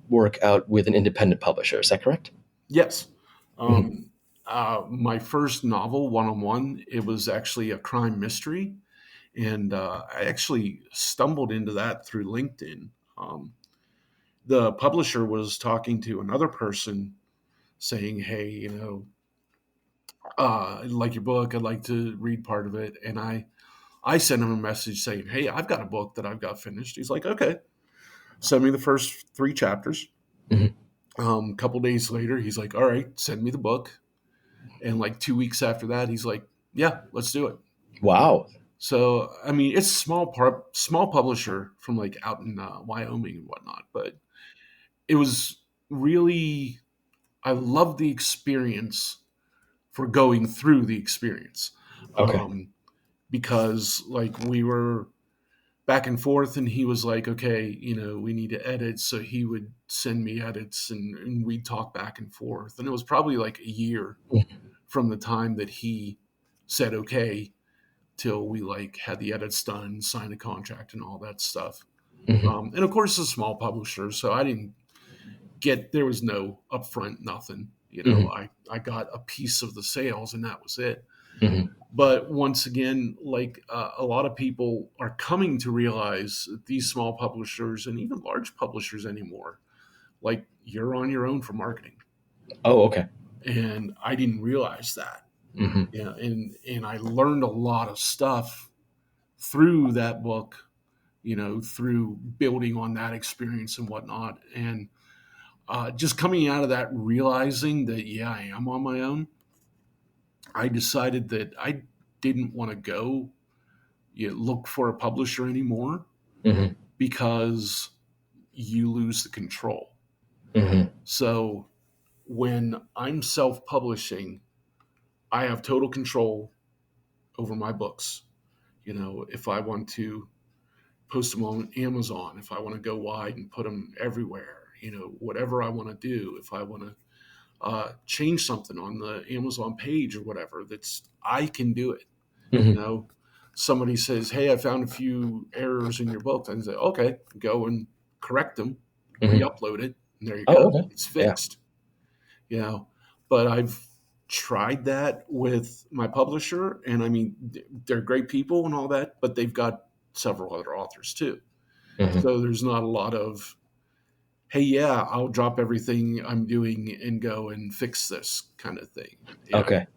Speaker 1: work out with an independent publisher. Is that correct?
Speaker 2: Yes.
Speaker 1: Mhm.
Speaker 2: Um, my first novel, One on One, it was actually a crime mystery. And I actually stumbled into that through LinkedIn. Um, the publisher was talking to another person saying, "Hey, I like your book. I'd like to read part of it." And I sent him a message saying, "Hey, I've got a book that I've got finished." He's like, "Okay." Send me the first three chapters.
Speaker 1: Mhm.
Speaker 2: A couple days later, he's like, "All right, send me the book." And like 2 weeks after that, he's like, "Yeah, let's do it."
Speaker 1: Wow.
Speaker 2: So I mean, it's small publisher from like out in Wyoming and whatnot, but it was really I love the experience for going through the experience.
Speaker 1: Okay.
Speaker 2: Um, because like we were back and forth and he was like, okay, we need to edit. So he would send me edits and we'd talk back and forth. And it was probably like a year from the time that he said, okay, till we like had the edits done, signed a contract and all that stuff.
Speaker 1: Hmm.
Speaker 2: And of course, it's a small publisher. So I didn't there was no upfront, nothing.
Speaker 1: Hmm.
Speaker 2: I got a piece of the sales and that was it.
Speaker 1: Hmm.
Speaker 2: But once again, like a lot of people are coming to realize that these small publishers and even large publishers anymore, like you're on your own for marketing.
Speaker 1: Oh, okay.
Speaker 2: And I didn't realize that.
Speaker 1: Hmm.
Speaker 2: Yeah, and I learned a lot of stuff through that book, through building on that experience and whatnot. And just coming out of that, realizing that, yeah, I am on my own, I decided that I didn't want to go look for a publisher anymore
Speaker 1: Hmm.
Speaker 2: because you lose the control.
Speaker 1: Hmm.
Speaker 2: So when I'm self publishing, I have total control over my books. If I want to post them on Amazon, if I want to go wide and put them everywhere, whatever I want to do, if I want to change something on the Amazon page or whatever, I can do it. You
Speaker 1: Hmm.
Speaker 2: know, Somebody says, "Hey, I found a few errors in your book," and say, "Okay, go and correct them,
Speaker 1: Hmm.
Speaker 2: re-upload it, and there you
Speaker 1: Oh,
Speaker 2: go,
Speaker 1: okay.
Speaker 2: it's
Speaker 1: Yeah.
Speaker 2: fixed." You know, but I've tried that with my publisher, and I mean, they're great people and all that, but they've got several other authors too.
Speaker 1: Hmm.
Speaker 2: So there's not a lot of, "Hey, yeah, I'll drop everything I'm doing and go and fix this," kind of thing.
Speaker 1: Okay.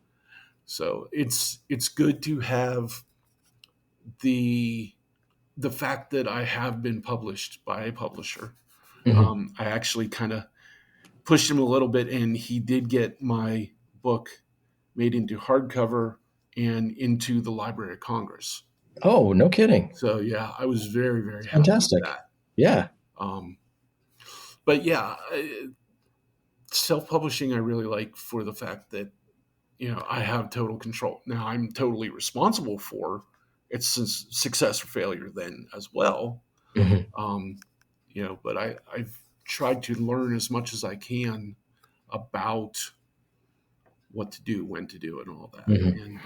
Speaker 2: So it's good to have the the fact that I have been published by a publisher.
Speaker 1: Hmm.
Speaker 2: I actually kind of pushed him a little bit, and he did get my book made into hardcover and into the Library of Congress.
Speaker 1: Oh, no kidding.
Speaker 2: So yeah, I was very very happy with
Speaker 1: Fantastic.
Speaker 2: that.
Speaker 1: Yeah.
Speaker 2: Um, but yeah, self-publishing I really like for the fact that I have total control. Now I'm totally responsible for its success or failure then as well.
Speaker 1: Hmm.
Speaker 2: Um, but I've tried to learn as much as I can about what to do, when to do it, and all that.
Speaker 1: Hmm.
Speaker 2: And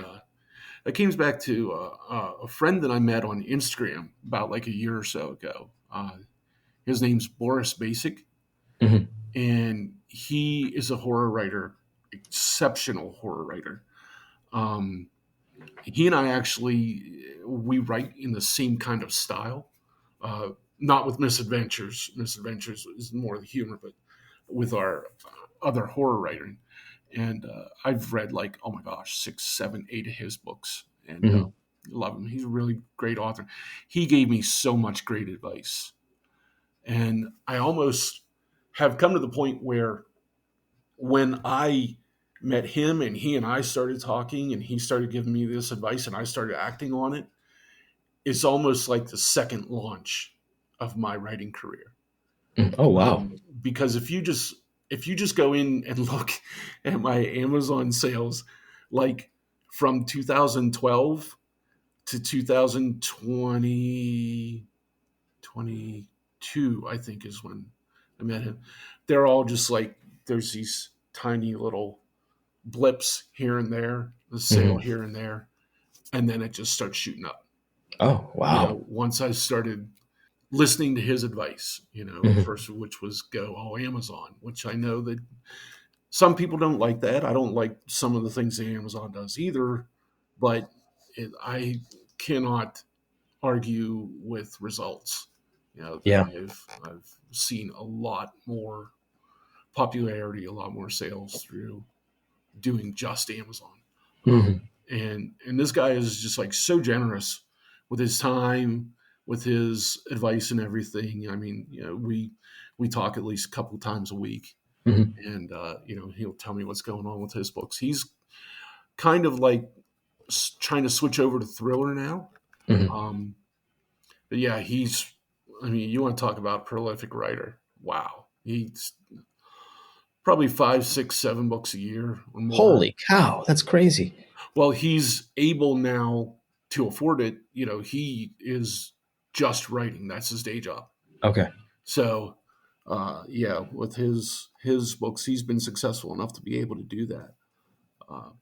Speaker 2: it comes back to a friend that I met on Instagram about like a year or so ago. His name's Boris Basic,
Speaker 1: Hmm.
Speaker 2: and he is a horror writer, exceptional horror writer. Um, he and I actually we write in the same kind of style. Uh, Not with Misadventures. Misadventures is more the humor, but with our other horror writing. And I've read like, oh my gosh, 6, 7, 8 of his books, and
Speaker 1: Hmm.
Speaker 2: love him. He's a really great author. He gave me so much great advice, and I almost have come to the point where when I met him and he and I started talking and he started giving me this advice and I started acting on it, it's almost like the second launch of my writing career.
Speaker 1: Oh, wow.
Speaker 2: Because if you just go in and look at my Amazon sales, like from 2012 to 2020 22, I think is when I met him. They're all just like there's these tiny little blips here and there, the sale
Speaker 1: Hmm.
Speaker 2: here and there, and then it just starts shooting up.
Speaker 1: Oh, wow.
Speaker 2: Once I started listening to his advice,
Speaker 1: Hmm.
Speaker 2: first of which was go all Amazon, which I know that some people don't like that. I don't like some of the things that Amazon does either, but I cannot argue with results.
Speaker 1: Yeah.
Speaker 2: I've seen a lot more popularity, a lot more sales through doing just Amazon.
Speaker 1: Hmm.
Speaker 2: And this guy is just like so generous with his time, with his advice and everything. I mean, we talk at least a couple times a week,
Speaker 1: Hmm.
Speaker 2: and he'll tell me what's going on with his books. He's kind of like trying to switch over to thriller now.
Speaker 1: Hmm.
Speaker 2: Um, but yeah, I mean, you want to talk about prolific writer? Wow, he's probably 5, 6, 7 books a year or more.
Speaker 1: Holy cow, that's crazy.
Speaker 2: Well, he's able now to afford it. He is just writing. That's his day job.
Speaker 1: Okay.
Speaker 2: So, yeah, with his books, he's been successful enough to be able to do that.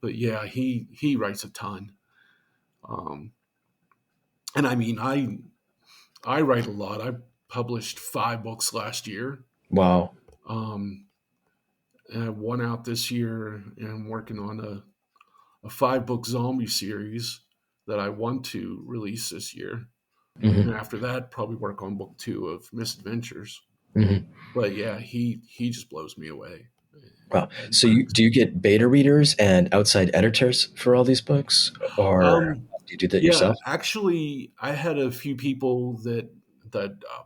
Speaker 2: But yeah, he writes a ton. Um, and I mean, I write a lot. I published 5 books last year.
Speaker 1: Wow.
Speaker 2: Um, and I have one out this year, and I'm working on a 5 book zombie series that I want to release this year.
Speaker 1: Hmm.
Speaker 2: And after that, probably work on book 2 of Misadventures.
Speaker 1: Hmm.
Speaker 2: But yeah, he just blows me away.
Speaker 1: Wow.
Speaker 2: And
Speaker 1: So
Speaker 2: writing.
Speaker 1: do you get beta readers and outside editors for all these books, or
Speaker 2: Um,
Speaker 1: do you do that
Speaker 2: yeah,
Speaker 1: yourself?
Speaker 2: actually, I had a few people that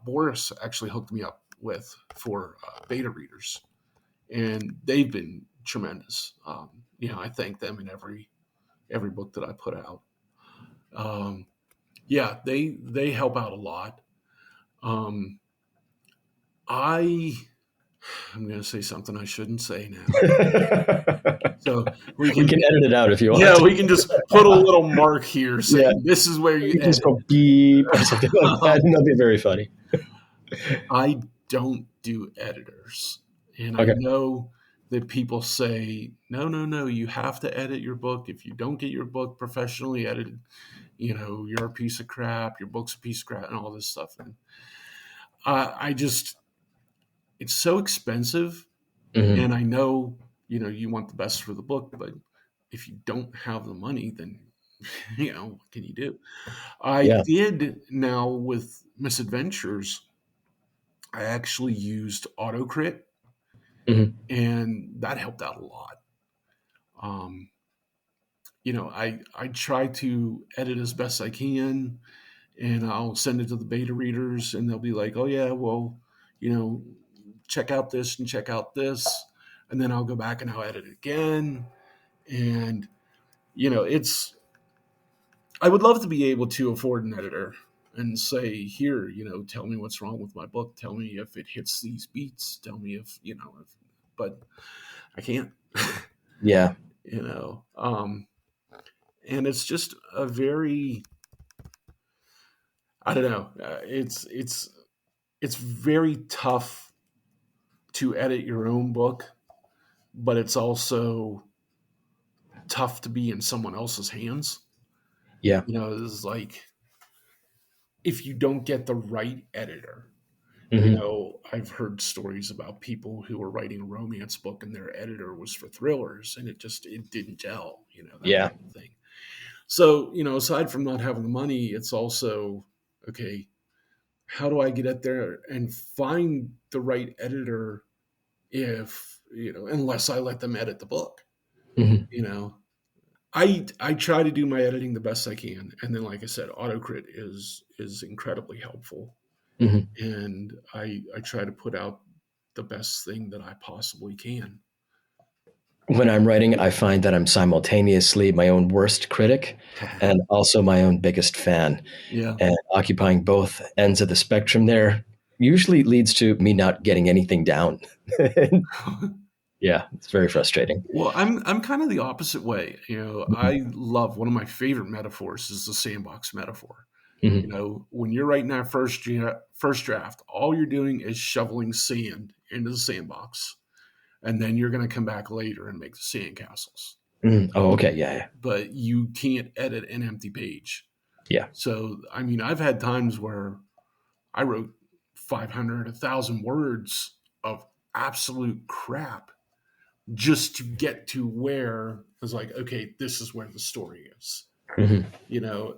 Speaker 2: Boris actually hooked me up with for beta readers, and they've been tremendous. I thank them in every book that I put out. Um, yeah, they help out a lot. Um, I I'm going to say something I shouldn't say now, so we
Speaker 1: We
Speaker 2: can
Speaker 1: can edit it out if you
Speaker 2: yeah
Speaker 1: want.
Speaker 2: we can just put a little mark here
Speaker 1: Yeah,
Speaker 2: saying this is where you
Speaker 1: you can just
Speaker 2: edit.
Speaker 1: go beep or something like that, and that'll be very funny.
Speaker 2: I don't do editors. And I
Speaker 1: Okay.
Speaker 2: know that people say, no, no, no, you have to edit your book. If you don't get your book professionally edited, you're a piece of crap, your book's a piece of crap, and all this stuff. And I just, it's so expensive.
Speaker 1: Hmm.
Speaker 2: And I know, you want the best for the book, but if you don't have the money, then, what can you do? I
Speaker 1: Yeah.
Speaker 2: did now with Misadventures, I actually used AutoCrit,
Speaker 1: Hmm.
Speaker 2: and that helped out a lot. Um, I try to edit as best I can, and I'll send it to the beta readers, and they'll be like, "Oh yeah, well, you know, check out this and check out this," and then I'll go back and I'll edit it again, and it's. I would love to be able to afford an editor and say, "Here, tell me what's wrong with my book. Tell me if it hits these beats. Tell me if," but I can't.
Speaker 1: Yeah.
Speaker 2: you know. And it's just a very, I don't know, it's very tough to edit your own book, but it's also tough to be in someone else's hands.
Speaker 1: Yeah.
Speaker 2: It's like if you don't get the right editor.
Speaker 1: Hmm.
Speaker 2: I've heard stories about people who were writing a romance book and their editor was for thrillers, and it didn't gel, that
Speaker 1: Yeah.
Speaker 2: type of thing. So, aside from not having the money, it's also okay, how do I get out there and find the right editor if, unless I let them edit the book,
Speaker 1: Hmm.
Speaker 2: you know? I try to do my editing the best I can. And then like I said, AutoCrit is incredibly helpful.
Speaker 1: Hmm.
Speaker 2: And I try to put out the best thing that I possibly can.
Speaker 1: When I'm writing, I find that I'm simultaneously my own worst critic and also my own biggest fan.
Speaker 2: Yeah.
Speaker 1: And occupying both ends of the spectrum there usually leads to me not getting anything down. Yeah, it's very frustrating.
Speaker 2: Well, I'm kind of the opposite way. I love, one of my favorite metaphors is the sandbox metaphor.
Speaker 1: Hmm.
Speaker 2: When you're writing that first draft, all you're doing is shoveling sand into the sandbox, and then you're going to come back later and make the sandcastles.
Speaker 1: Hmm. Oh, okay. Yeah.
Speaker 2: But you can't edit an empty page.
Speaker 1: Yeah.
Speaker 2: So, I mean, I've had times where I wrote 500, 1,000 words of absolute crap just to get to where I was like, okay, this is where the story is,
Speaker 1: Hmm.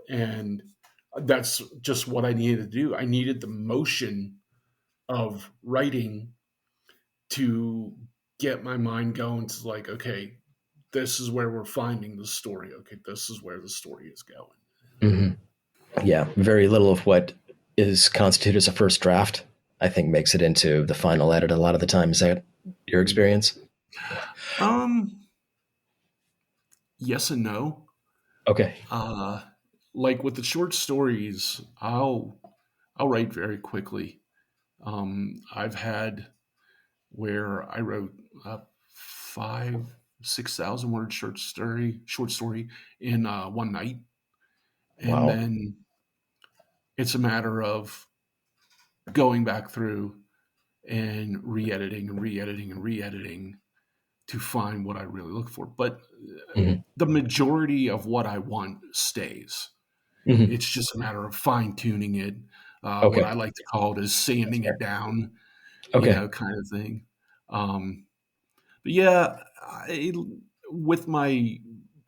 Speaker 2: and that's just what I needed to do. I needed the motion of writing to get my mind going to like, okay, this is where we're finding the story. Okay, this is where the story is going.
Speaker 1: Hmm. Yeah. Very little of what is constituted as a first draft, I think, makes it into the final edit a lot of the time. Is that your experience?
Speaker 2: Um, yes and no.
Speaker 1: Okay.
Speaker 2: Uh, like with the short stories, I'll write very quickly. I've had where I wrote a 6,000 word short story in one night. And
Speaker 1: Wow.
Speaker 2: then it's a matter of going back through and re-editing and re-editing and re-editing to find what I really look for. But
Speaker 1: Hmm.
Speaker 2: the majority of what I want stays.
Speaker 1: Hmm.
Speaker 2: It's just a matter of fine tuning it. What
Speaker 1: Okay.
Speaker 2: I like to call it is
Speaker 1: That's
Speaker 2: sanding
Speaker 1: fair.
Speaker 2: it down,
Speaker 1: Okay.
Speaker 2: kind of thing. Um, but yeah, with my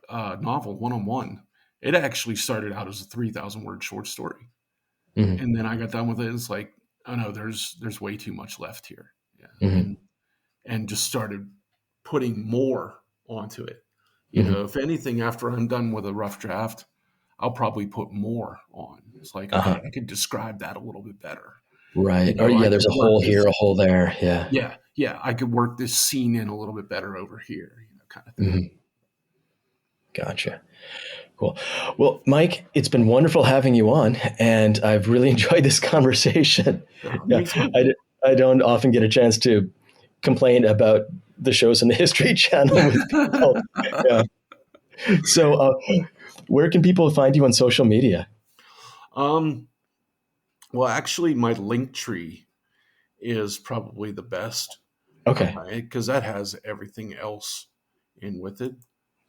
Speaker 2: novel One on One, it actually started out as a 3,000 word short story,
Speaker 1: Hmm.
Speaker 2: and then I got done with it. It's like, oh no, there's way too much left here, yeah,
Speaker 1: Hmm.
Speaker 2: and just started putting more onto it.
Speaker 1: Hmm.
Speaker 2: If anything, after I'm done with a rough draft, I'll probably put more on. It's like,
Speaker 1: Uh-huh.
Speaker 2: okay, I could describe that a little bit better.
Speaker 1: Right. Or
Speaker 2: I
Speaker 1: yeah,
Speaker 2: could
Speaker 1: there's a
Speaker 2: work
Speaker 1: hole here,
Speaker 2: this.
Speaker 1: a hole there. Yeah.
Speaker 2: Yeah, yeah, I could work this scene in a little bit better over here, kind of thing.
Speaker 1: Hmm. Gotcha. Cool. Well, Mike, it's been wonderful having you on, and I've really enjoyed this conversation. Yeah,
Speaker 2: Me too.
Speaker 1: I don't often get a chance to complain about the shows on the History Channel with people. Yeah. So, where can people find you on social media?
Speaker 2: um, well, actually, my link tree is probably the best
Speaker 1: Okay.
Speaker 2: because that has everything else in with it.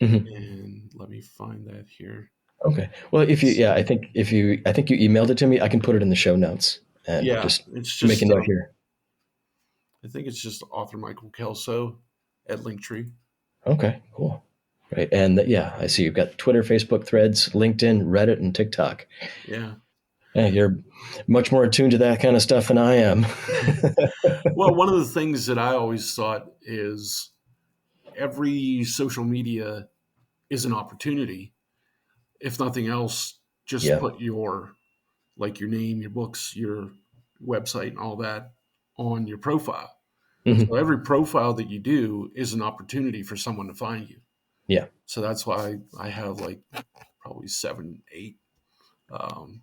Speaker 1: Hmm.
Speaker 2: And let me find that here.
Speaker 1: Okay. Well, if you,
Speaker 2: It's,
Speaker 1: yeah, I think you emailed it to me. I can put it in the show notes and
Speaker 2: yeah,
Speaker 1: just
Speaker 2: it's
Speaker 1: make a
Speaker 2: just
Speaker 1: note here.
Speaker 2: I think it's just author Michael Kelso at Linktree.
Speaker 1: Okay. Cool. Right. And yeah, I see you've got Twitter, Facebook, Threads, LinkedIn, Reddit, and TikTok.
Speaker 2: Yeah.
Speaker 1: Yeah, you're much more attuned to that kind of stuff than I am.
Speaker 2: Well, one of the things that I always thought is every social media is an opportunity. If nothing else, just
Speaker 1: Yeah.
Speaker 2: put your name, your books, your website, and all that on your profile. So
Speaker 1: Hmm.
Speaker 2: every profile that you do is an opportunity for someone to find you.
Speaker 1: Yeah.
Speaker 2: So that's why I have like probably 7, 8 um,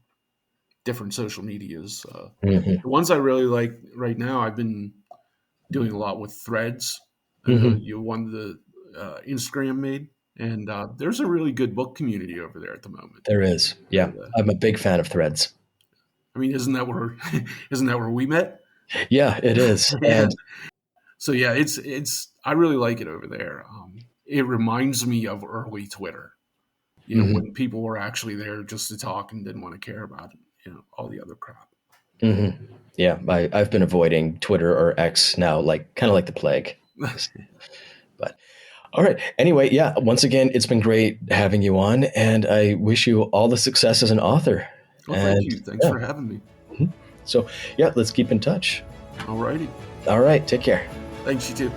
Speaker 2: different social medias.
Speaker 1: Hmm.
Speaker 2: The ones I really like right now, I've been doing a lot with Threads. I know
Speaker 1: Hmm.
Speaker 2: you won the Instagram made, and there's a really good book community over there at the moment.
Speaker 1: There is. Yeah.
Speaker 2: And
Speaker 1: I'm a big fan of Threads.
Speaker 2: I mean, isn't that where isn't that where we met?
Speaker 1: Yeah, it is.
Speaker 2: Yeah.
Speaker 1: And
Speaker 2: So yeah, it's I really like it over there. It reminds me of early Twitter.
Speaker 1: mhm,
Speaker 2: When people were actually there just to talk and didn't want to care about all the other crap.
Speaker 1: mhm. Yeah, I've been avoiding Twitter or X now, like kind of like the plague. But all right. Anyway, yeah, once again, it's been great having you on, and I wish you all the success as an author.
Speaker 2: Well, thank
Speaker 1: And
Speaker 2: you. Thanks
Speaker 1: yeah,
Speaker 2: for having me.
Speaker 1: so yeah, let's keep in touch.
Speaker 2: All righty.
Speaker 1: All right, take care.
Speaker 2: Thanks, you too.